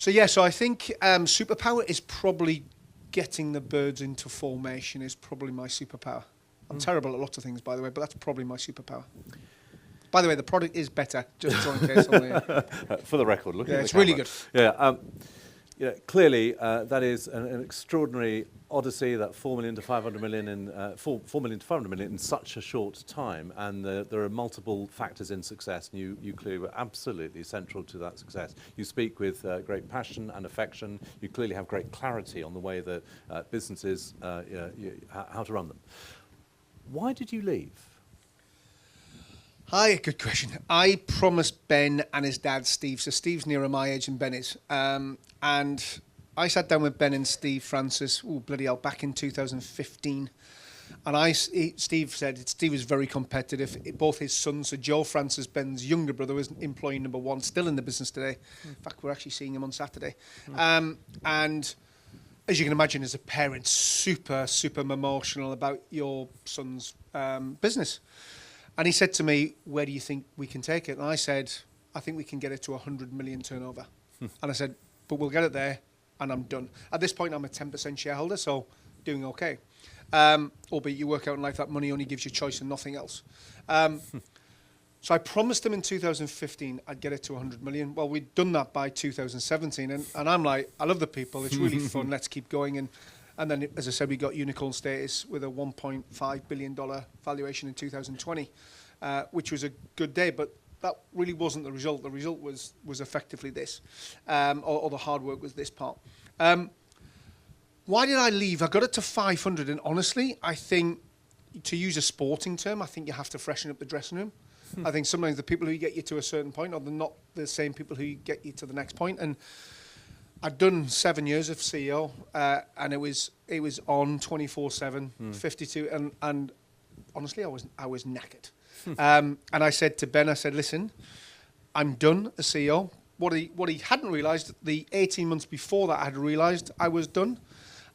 I think superpower is probably getting the birds into formation is probably my superpower. I'm terrible at lots of things, by the way, but that's probably my superpower. By the way, the product is better, just in case on the... For the record, look at the it's camera. really good. Yeah, clearly that is an extraordinary odyssey, that 4 million to 500 million in 4 million to 500 million in such a short time, and there are multiple factors in success, and you clearly were absolutely central to that success. You speak with great passion and affection. You clearly have great clarity on the way that businesses, how to run them. Why did you leave? Hi, good question. I promised Ben and his dad, Steve, so Steve's nearer my age than Ben is, and I sat down with Ben and Steve Francis, back in 2015, and Steve said, Steve was very competitive. Both his sons, so Joe Francis, Ben's younger brother, was employee number 1, still in the business today. In fact, we're actually seeing him on Saturday. And as you can imagine, as a parent, super, super emotional about your son's business. And he said to me, where do you think we can take it? And I said, I think we can get it to 100 million turnover. And I said, but we'll get it there and I'm done. At this point, I'm a 10% shareholder, so doing okay. Albeit you work out in life that money only gives you choice and nothing else. So I promised him in 2015 I'd get it to 100 million. Well, we'd done that by 2017. And I'm like, I love the people. It's really fun. Let's keep going. And then, as I said, we got unicorn status with a $1.5 billion valuation in 2020, which was a good day. But that really wasn't the result. The result was effectively this, or the hard work was this part. Why did I leave? I got it to 500. And honestly, I think, to use a sporting term, I think you have to freshen up the dressing room. I think sometimes the people who get you to a certain point are not the same people who get you to the next point. And I'd done 7 years of CEO, and it was on 24/7, 52, and honestly, I was knackered. And I said to Ben, I said, listen, I'm done as CEO. What he hadn't realised, the 18 months before that I had realised I was done.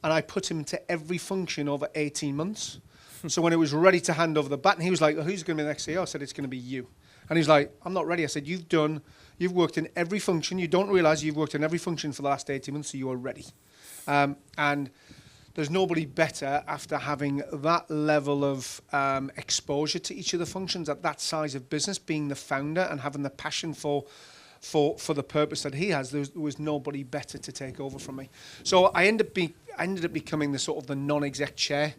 And I put him to every function over 18 months. So when it was ready to hand over the baton, he was like, who's going to be the next CEO? I said, it's going to be you. And he's like, I'm not ready. I said, you've worked in every function. You don't realise you've worked in every function for the last 18 months, so you are ready. And there's nobody better after having that level of exposure to each of the functions at that size of business, being the founder and having the passion for the purpose that he has. There was nobody better to take over from me. So I ended up becoming the sort of the non-exec chair.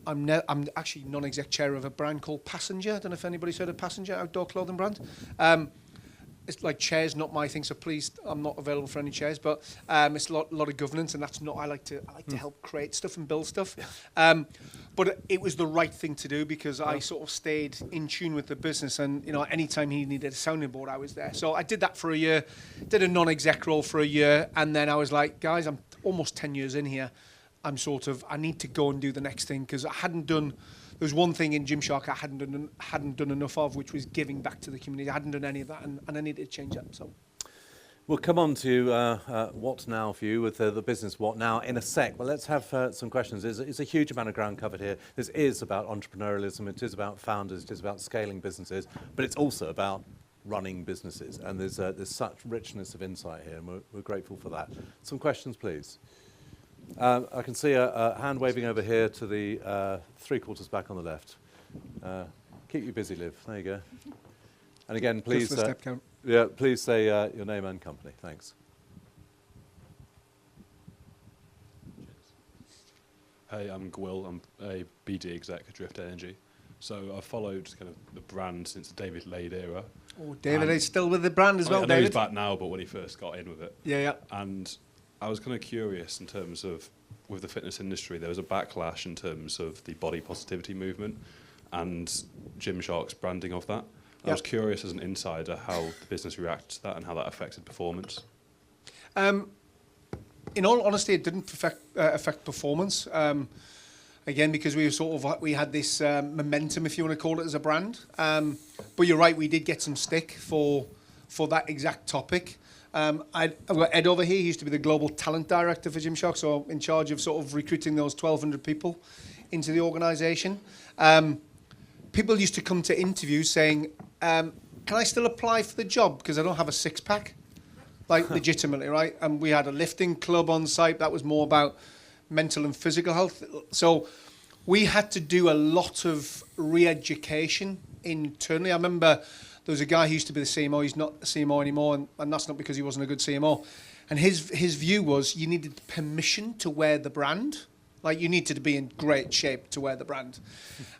I'm actually non-exec chair of a brand called Passenger. I don't know if anybody's heard of Passenger, outdoor clothing brand. It's like chairs, not my thing, so please, I'm not available for any chairs, but it's a lot of governance, and that's not, I like to help create stuff and build stuff. Yeah. But it was the right thing to do because I sort of stayed in tune with the business, and anytime he needed a sounding board, I was there. So I did that for a year, did a non-exec role for a year, and then I was like, guys, I'm almost 10 years in here. I need to go and do the next thing because there was one thing in Gymshark I hadn't done enough of, which was giving back to the community. I hadn't done any of that, and I needed to change that. So we'll come on to what now for you with the business what now in a sec. But let's have some questions. There's a huge amount of ground covered here. This is about entrepreneurialism. It is about founders. It is about scaling businesses. But it's also about running businesses. And there's such richness of insight here, and we're grateful for that. Some questions, please. I can see a hand waving over here to the 3/4 back on the left. Keep you busy, Liv. There you go. And again, please, please say your name and company. Thanks. Hey, I'm Gwil. I'm a BD exec at Drift Energy. So I've followed kind of the brand since the David Lade era. Oh, David is still with the brand as well, I know David. he's back now, but when he first got in with it. Yeah. And I was kind of curious in terms of, with the fitness industry, there was a backlash in terms of the body positivity movement and Gymshark's branding of that. I was curious as an insider how the business reacted to that and how that affected performance. In all honesty, it didn't affect performance. Again, because we had this momentum, if you want to call it, as a brand. But you're right, we did get some stick for that exact topic. I've got Ed over here. He used to be the global talent director for Gymshark, so in charge of sort of recruiting those 1,200 people into the organisation. People used to come to interviews saying, can I still apply for the job because I don't have a six-pack? Like, legitimately, right? And we had a lifting club on site that was more about mental and physical health. So we had to do a lot of re-education internally. I remember there was a guy who used to be the CMO. He's not a CMO anymore, and that's not because he wasn't a good CMO. And his view was you needed permission to wear the brand. Like, you needed to be in great shape to wear the brand.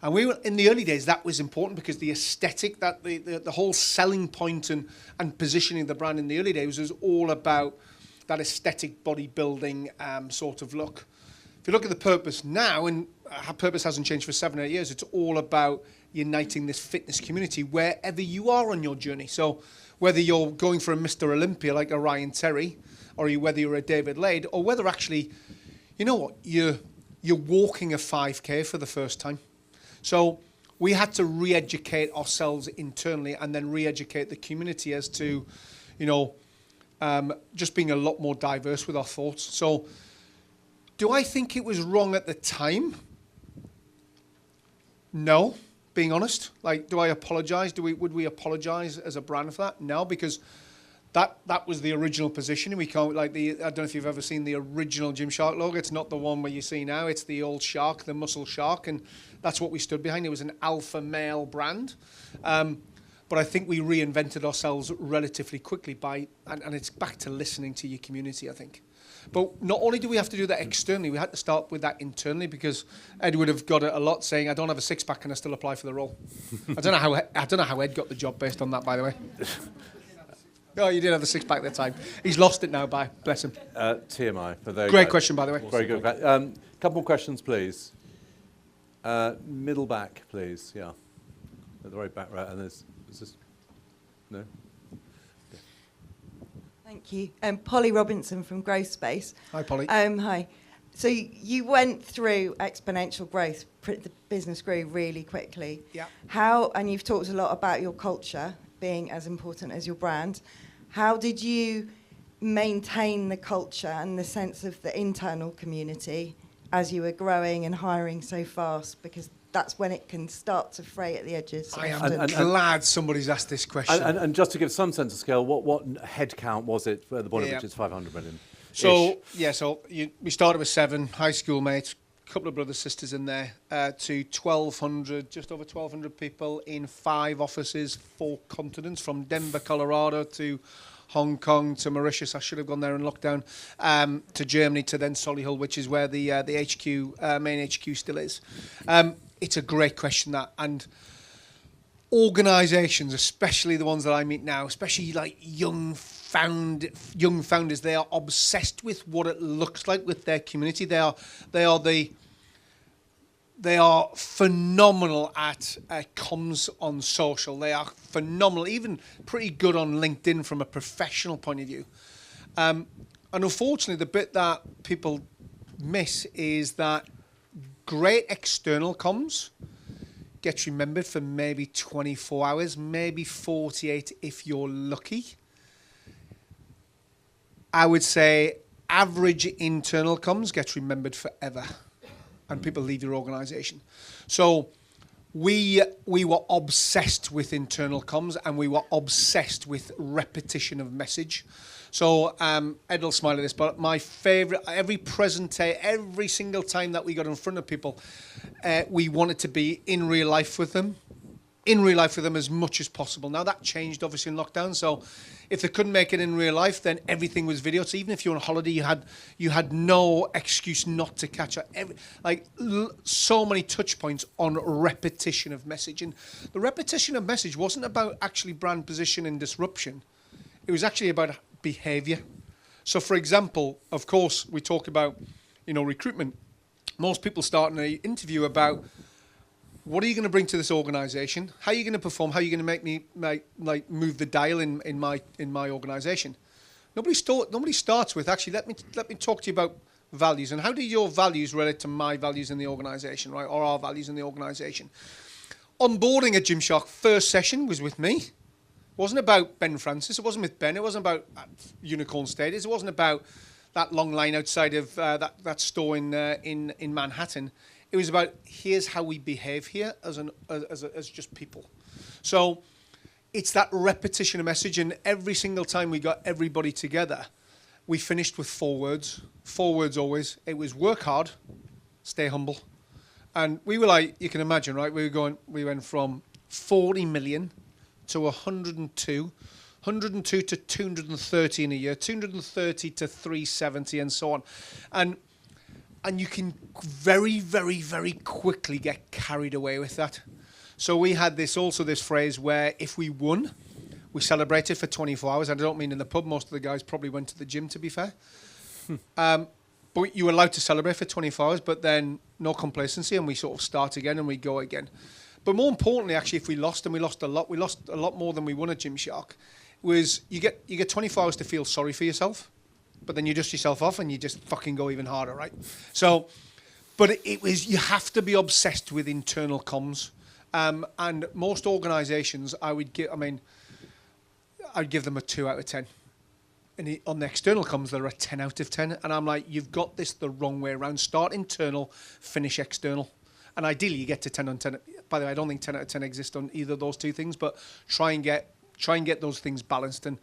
And we were, in the early days, that was important because the aesthetic, that the whole selling point and positioning the brand in the early days was all about that aesthetic bodybuilding sort of look. If you look at the purpose now, and our purpose hasn't changed for 7 or 8 years, it's all about uniting this fitness community wherever you are on your journey. So whether you're going for a Mr. Olympia like a Ryan Terry, or whether you're a David Lade, or whether actually, you know what, you're walking a 5K for the first time. So we had to re-educate ourselves internally and then re-educate the community as to, just being a lot more diverse with our thoughts. So do I think it was wrong at the time? No, being honest. Like, do I apologise? Would we apologise as a brand for that? No, because that was the original position. We can't, I don't know if you've ever seen the original Gymshark logo. It's not the one where you see now. It's the old shark, the muscle shark, and that's what we stood behind. It was an alpha male brand. But I think we reinvented ourselves relatively quickly and it's back to listening to your community, I think. But not only do we have to do that externally, we had to start with that internally because Ed would have got it a lot saying, I don't have a six-pack and I still apply for the role. I don't know how Ed got the job based on that, by the way. Oh, you did have the six-pack that time. He's lost it now, bless him. TMI. But there Great question, by the way. Very good. Couple more questions, please. Middle back, please. Yeah. At the very back, right. And is this? No? Thank you. Polly Robinson from Growth Space. Hi, Polly. Hi. So you went through exponential growth. The business grew really quickly. Yeah. And you've talked a lot about your culture being as important as your brand. How did you maintain the culture and the sense of the internal community as you were growing and hiring so fast? Because that's when it can start to fray at the edges. I am And- glad somebody's asked this question. And just to give some sense of scale, what head count was it at the bottom, Yeah. which is 500 million? So we started with 7 high school mates, a couple of brothers, sisters in there, to 1,200, just over 1,200 people in 5 offices, 4 continents, from Denver, Colorado to Hong Kong to Mauritius. I should have gone there in lockdown, to Germany, to then Solihull, which is where the HQ, main HQ still is. It's a great question, that. And organisations, especially the ones that I meet now, especially like young founders, they are obsessed with what it looks like with their community. They are phenomenal at comms on social. They are phenomenal, even pretty good on LinkedIn from a professional point of view. And unfortunately, the bit that people miss is that great external comms gets remembered for maybe 24 hours, maybe 48 if you're lucky. I would say average internal comms gets remembered forever, and people leave your organisation. So we were obsessed with internal comms, and we were obsessed with repetition of message. So Ed will smile at this, but my favourite, every single time that we got in front of people, we wanted to be in real life with them as much as possible. Now that changed obviously in lockdown, so if they couldn't make it in real life, then everything was video. So even if you're on holiday, you had no excuse not to catch up. So many touch points on repetition of message. And the repetition of message wasn't about actually brand position and disruption. It was actually about behavior. So for example, of course, we talk about, recruitment. Most people start an interview about, what are you going to bring to this organisation? How are you going to perform? How are you going to make me move the dial in my organisation? Nobody starts with, actually, let me talk to you about values, and how do your values relate to my values in the organisation, right, or our values in the organisation? Onboarding at Gymshark, first session was with me. It wasn't about Ben Francis. It wasn't with Ben. It wasn't about Unicorn Status. It wasn't about that long line outside of that store in Manhattan. It was about, here's how we behave here as just people. So it's that repetition of message, and every single time we got everybody together, we finished with 4 words. 4 words always. It was work hard, stay humble. And we were like, you can imagine, right? We went from 40 million to 102 to 230 in a year, 230 to 370 and so on. And you can very, very, very quickly get carried away with that. So we had this phrase where if we won, we celebrated for 24 hours. I don't mean in the pub. Most of the guys probably went to the gym, to be fair. But you were allowed to celebrate for 24 hours, but then no complacency, and we sort of start again and we go again. But more importantly, actually, if we lost, and we lost a lot more than we won at Gymshark, was you get 24 hours to feel sorry for yourself. But then you dust yourself off and you just fucking go even harder, right? So, but it was, you have to be obsessed with internal comms. And most organisations, I'd give them a 2 out of 10. And on the external comms, they're a 10 out of 10. And I'm like, you've got this the wrong way around. Start internal, finish external. And ideally, you get to 10 on 10. By the way, I don't think 10 out of 10 exists on either of those two things, but try and get those things balanced. And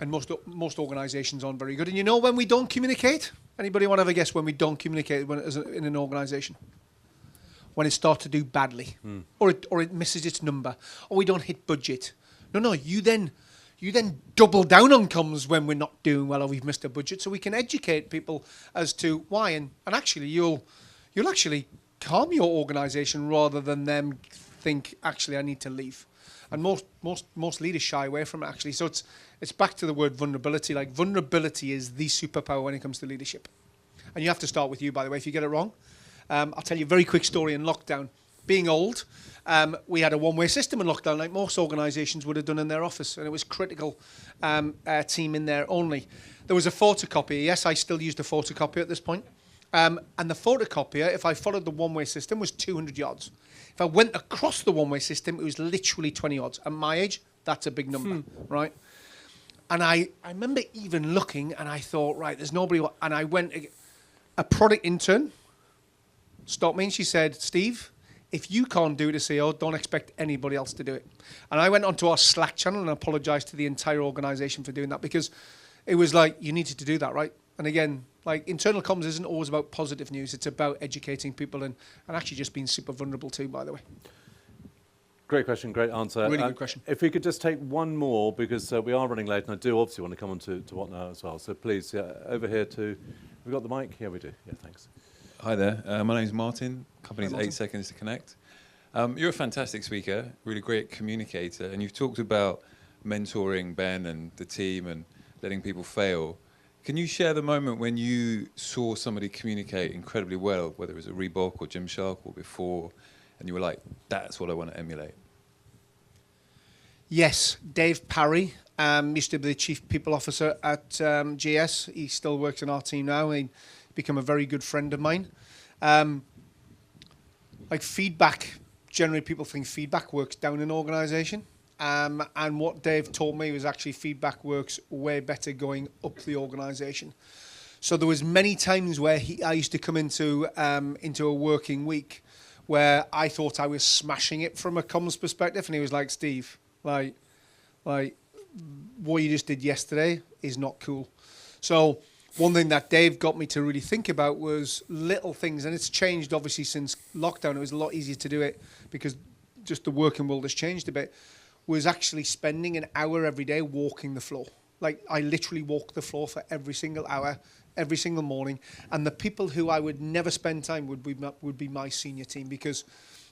most organisations aren't very good. And when we don't communicate? Anybody want to have a guess when we don't communicate in an organisation? When it starts to do badly, or it misses its number, or we don't hit budget. No, you then double down on comms when we're not doing well or we've missed a budget, so we can educate people as to why. And actually, you'll actually calm your organisation rather than them think, actually, I need to leave. And most leaders shy away from it, actually. So it's back to the word vulnerability. Like, vulnerability is the superpower when it comes to leadership. And you have to start with you, by the way, if you get it wrong. I'll tell you a very quick story in lockdown. Being old, we had a one-way system in lockdown, like most organisations would have done in their office. And it was critical team in there only. There was a photocopier. Yes, I still used a photocopier at this point. And the photocopier, if I followed the one-way system, was 200 yards. If I went across the one-way system, it was literally 20 yards. At my age, that's a big number, right? And I remember even looking, and I thought, right, there's nobody. And I went, a product intern stopped me, and she said, Steve, if you can't do it as CEO, don't expect anybody else to do it. And I went onto our Slack channel and apologized to the entire organization for doing that, because it was like, you needed to do that, right? And again, like, internal comms isn't always about positive news. It's about educating people and actually just being super vulnerable too, by the way. Great question, great answer. Really good question. If we could just take one more, because we are running late, and I do obviously want to come on to what now as well. So please, over here to, we got the mic? Yeah, we do. Yeah, thanks. Hi there. My name's Martin. Company's Hi, Martin. 8 Seconds to Connect. You're a fantastic speaker, really great communicator, and you've talked about mentoring Ben and the team and letting people fail. Can you share the moment when you saw somebody communicate incredibly well, whether it was at Reebok or Gymshark or before, and you were like, that's what I want to emulate? Yes, Dave Parry used to be the Chief People Officer at GS. He still works in our team now. He's become a very good friend of mine. Like feedback, generally people think feedback works down an organisation. And what Dave told me was actually feedback works way better going up the organisation. So there was many times where I used to come into a working week where I thought I was smashing it from a comms perspective, and he was like, Steve, like what you just did yesterday is not cool. So one thing that Dave got me to really think about was little things, and it's changed obviously since lockdown. It was a lot easier to do it because just the working world has changed a bit. Was actually spending an hour every day walking the floor. Like, I literally walk the floor for every single hour, every single morning. And the people who I would never spend time would be my senior team, because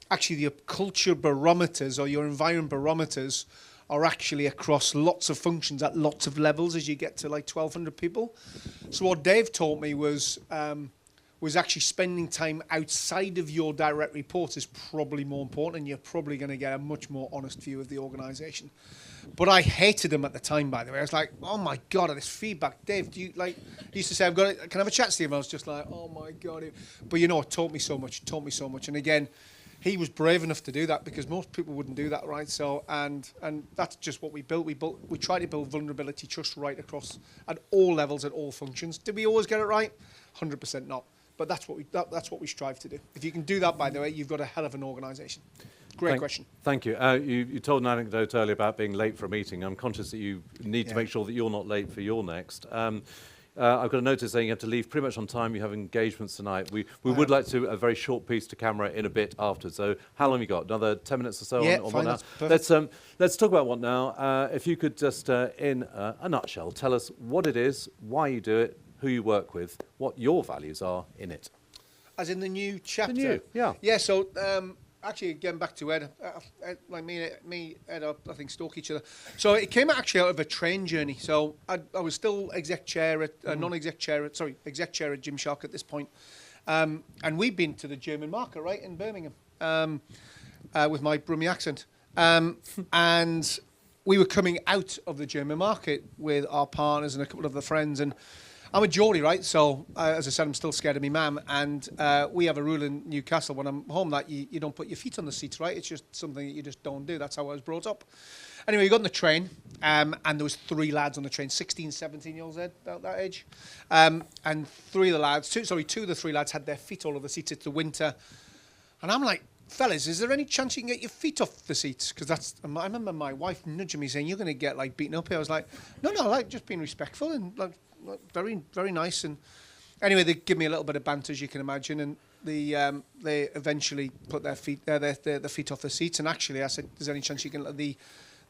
actually your culture barometers or your environment barometers are actually across lots of functions at lots of levels as you get to like 1,200 people. So what Dave taught me was actually spending time outside of your direct reports is probably more important, and you're probably going to get a much more honest view of the organisation. But I hated them at the time, by the way. I was like, oh my God, this feedback. Dave, do you like, he used to say, can I have a chat to you? And I was just like, oh my God. But you know, it taught me so much. And again, he was brave enough to do that, because most people wouldn't do that, right? So, and that's just what we built. We tried to build vulnerability trust right across at all levels, at all functions. Did we always get it right? 100% not. But that's what we strive to do. If you can do that, by the way, you've got a hell of an organisation. Great question. Thank you. You told an anecdote earlier about being late for a meeting. I'm conscious that you need to make sure that you're not late for your next. I've got a notice saying you have to leave pretty much on time. You have engagements tonight. We would like to do a very short piece to camera in a bit after. So how long have you got? Another 10 minutes or so? Yeah, on fine, What Now? that's perfect. Let's talk about What Now. If you could just, in a nutshell, tell us what it is, why you do it, who you work with, what your values are in it. As in the new chapter? The new, yeah. Yeah, so actually, getting back to Ed, like me, Ed, I think, stalk each other. So it came actually out of a train journey. So I was still exec chair at exec chair at Gymshark at this point. And we'd been to the German market, right, in Birmingham, with my Brummie accent. And we were coming out of the German market with our partners and a couple of the friends, and I'm a Geordie, right? So, as I said, I'm still scared of me mum. And we have a rule in Newcastle when I'm home that you don't put your feet on the seats, right? It's just something that you just don't do. That's how I was brought up. Anyway, we got on the train, and there was 3 lads on the train, 16, 17 years old, about that age. And 2 of the 3 lads had their feet all over the seats. It's the winter. And I'm like, fellas, is there any chance you can get your feet off the seats? Because I remember my wife nudging me saying, you're going to get like beaten up here. I was like, no, like just being respectful and like very, very nice. And anyway, they give me a little bit of banter, as you can imagine, and they eventually put their feet off the seats. And actually, I said, "Is there any chance you can let the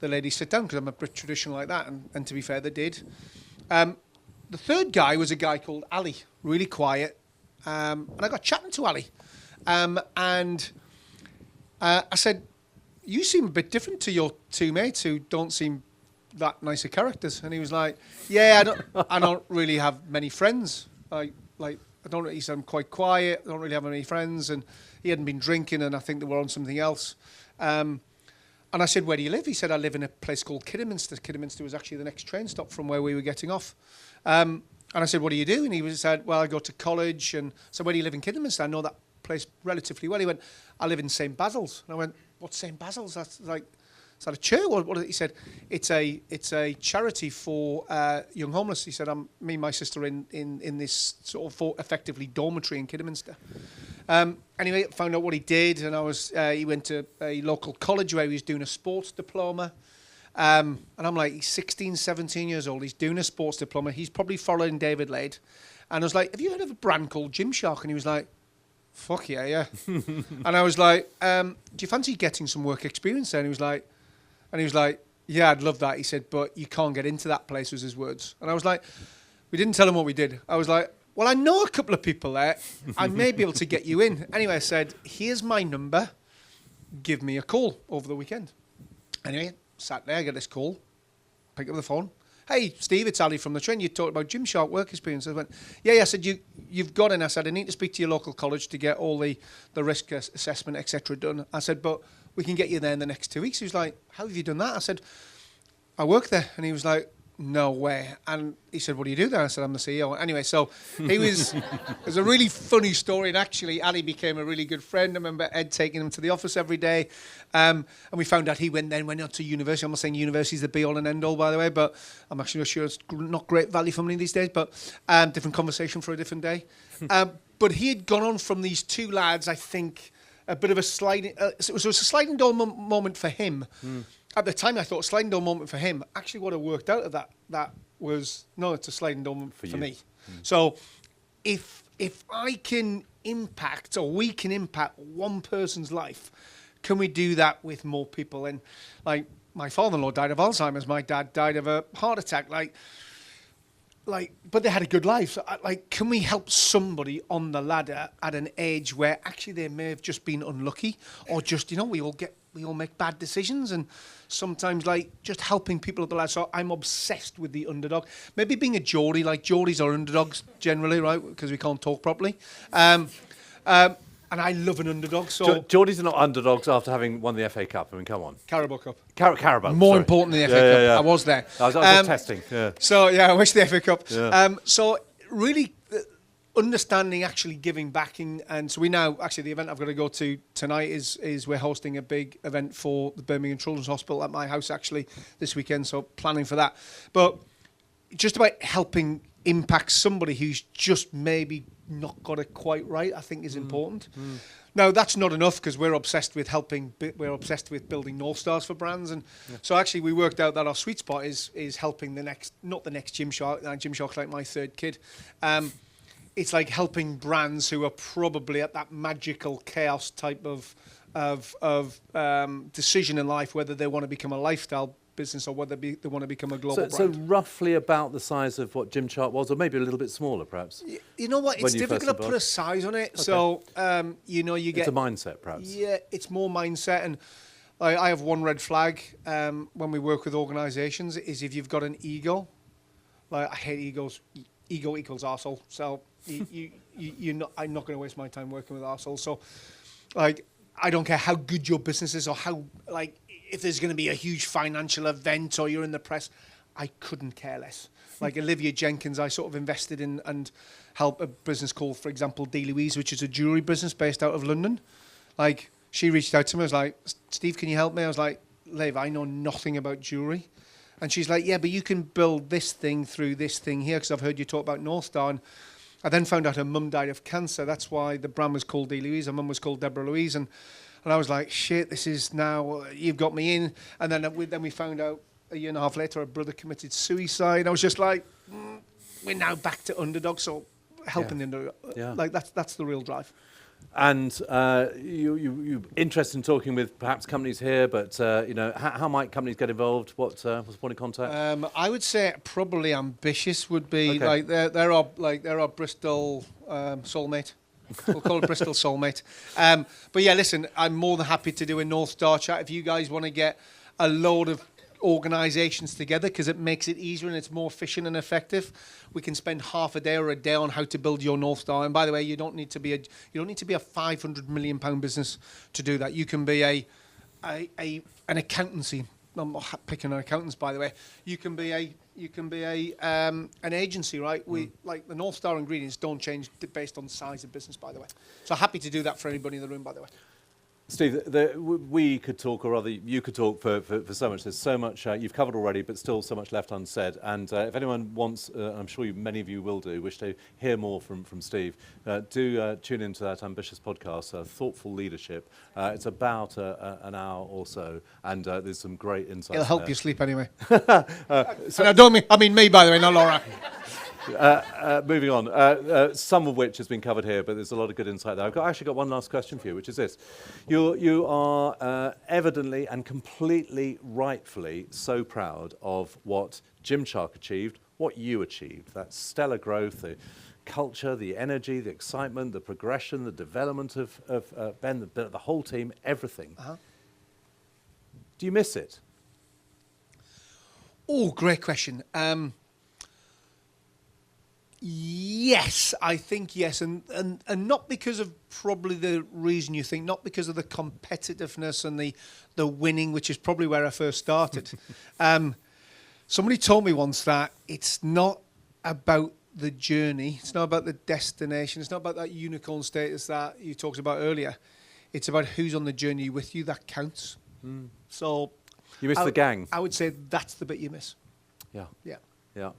lady sit down?" Because I'm a bit traditional like that. And to be fair, they did. The third guy was a guy called Ali, really quiet, and I got chatting to Ali, and I said, "You seem a bit different to your 2 mates who don't seem that nice of characters." And he was like, "Yeah, I don't really have many friends. He said, I'm quite quiet. I don't really have many friends." And he hadn't been drinking, and I think they were on something else. And I said, "Where do you live?" He said, "I live in a place called Kidderminster." Kidderminster was actually the next train stop from where we were getting off. And I said, what do you do? And he said, well, I go to college. And so where do you live in Kidderminster? I know that place relatively well. He went, I live in St. Basil's. And I went, what's St. Basil's? That's like, is that a church? What? He said, it's a charity for young homeless. He said, me and my sister in this sort of effectively dormitory in Kidderminster. Anyway, found out what he did, and he went to a local college where he was doing a sports diploma. And I'm like, he's 16, 17 years old. He's doing a sports diploma. He's probably following David Lade. And I was like, have you heard of a brand called Gymshark? And he was like, fuck yeah. And I was like, do you fancy getting some work experience there? And he was like, yeah, I'd love that. He said, but you can't get into that place, was his words. And I was like, we didn't tell him what we did. I was like, well, I know a couple of people there. I may be able to get you in. Anyway, I said, here's my number. Give me a call over the weekend. Anyway, sat there, I get this call. Pick up the phone. Hey, Steve, it's Ali from the train. You talked about Gymshark work experience. I went, yeah. I said, you've got in. I said, I need to speak to your local college to get all the risk assessment, etc. done. I said, but we can get you there in the next 2 weeks. He was like, how have you done that? I said, I work there. And he was like, no way. And he said, what do you do there? I said, I'm the CEO. Anyway, so it was a really funny story. And actually, Ali became a really good friend. I remember Ed taking him to the office every day. And we found out he went on to university. I'm not saying university is the be all and end all, by the way, but I'm actually not sure it's not great value for money these days, but different conversation for a different day. But he had gone on from these two lads, I think, a bit of a sliding, it was a sliding door moment for him. At the time, I thought a sliding door moment for him. Actually, what had worked out of that was, no, it's a sliding door moment for me. So if I can impact, or we can impact one person's life, can we do that with more people? And like, my father-in-law died of Alzheimer's. My dad died of a heart attack. But they had a good life. So, can we help somebody on the ladder at an age where actually they may have just been unlucky, or just, we all make bad decisions, and sometimes just helping people up the ladder. So I'm obsessed with the underdog. Maybe being a Geordie, Geordies are underdogs generally, right? Because we can't talk properly. And I love an underdog. So Geordies are not underdogs after having won the FA Cup. I mean, come on. Carabao Cup. Carabao. More important than the FA Cup. Yeah. I was there. I was just testing. Yeah. So yeah, I wish the FA Cup. Yeah. So really understanding, actually giving back, and so we now actually the event I've got to go to tonight is we're hosting a big event for the Birmingham Children's Hospital at my house actually this weekend. So planning for that, but just about helping impact somebody who's just maybe not got it quite right, I think is important. Now, that's not enough, because we're obsessed with building North Stars for brands. And so actually we worked out that our sweet spot is helping not the next Gymshark. Gymshark's like my third kid. It's like helping brands who are probably at that magical chaos type of decision in life, whether they want to become a lifestyle business or whether they want to become a global brand. So roughly about the size of what Gymshark was, or maybe a little bit smaller, perhaps. You know what? It's difficult to put a size on it. Okay. So you get. It's a mindset, perhaps. Yeah, it's more mindset, and I have one red flag when we work with organisations is if you've got an ego. I hate egos. Ego equals arsehole. So you're not. I'm not going to waste my time working with arseholes. So, I don't care how good your business is or how if there's going to be a huge financial event or you're in the press, I couldn't care less. Olivia Jenkins, I sort of invested in and helped a business called, for example, D. Louise, which is a jewellery business based out of London. She reached out to me. I was like, Steve, can you help me? I was like, Liv, I know nothing about jewellery. And she's like, yeah, but you can build this thing through this thing here, because I've heard you talk about North Star. And I then found out her mum died of cancer. That's why the brand was called D. Louise. Her mum was called Deborah Louise. And I was like, shit, this is now, you've got me in. And then we found out a year and a half later, her brother committed suicide. I was just like, we're now back to underdogs. So helping the underdog. Yeah. That's the real drive. And you're interested in talking with perhaps companies here, but how might companies get involved? What's the point of contact? I would say probably ambitious would be okay. There are Bristol Soulmate. We'll call it Bristol Soulmate. But yeah, listen, I'm more than happy to do a North Star chat if you guys want to get a load of organisations together, because it makes it easier and it's more efficient and effective. We can spend half a day or a day on how to build your North Star. And by the way, you don't need to be a £500 million business to do that. You can be an accountancy I'm not picking on accountants, by the way. You can be an agency, right? We like the North Star ingredients don't change based on size of business, by the way. So happy to do that for anybody in the room, by the way. Steve, we could talk, or rather you could talk for so much. There's so much you've covered already, but still so much left unsaid. And if anyone wants, I'm sure many of you will do, wish to hear more from Steve, do tune into that ambitious podcast, Thoughtful Leadership. It's about an hour or so, and there's some great insights. It'll help there. you sleep anyway. And I mean me, by the way, not Laura. Moving on, some of which has been covered here, but there's a lot of good insight there. I've actually got one last question for you, which is this. You are evidently and completely rightfully so proud of what Gymshark achieved, what you achieved, that stellar growth, the culture, the energy, the excitement, the progression, the development of Ben, the whole team, everything. Do you miss it? Oh, great question. Yes, I think yes, and not because of probably the reason you think, not because of the competitiveness and the winning, which is probably where I first started. Somebody told me once that it's not about the journey, it's not about the destination, it's not about that unicorn status that you talked about earlier. It's about who's on the journey with you that counts. So You miss the gang. I would say that's the bit you miss. Yeah. Yeah. Yeah.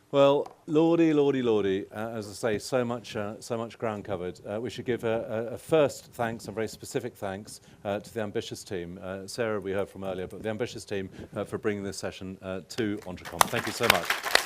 Well, lordy, lordy, lordy, as I say, so much ground covered. We should give a first thanks, a very specific thanks, to the Ambitious team. Sarah we heard from earlier, but the Ambitious team for bringing this session to EntreConf. Thank you so much.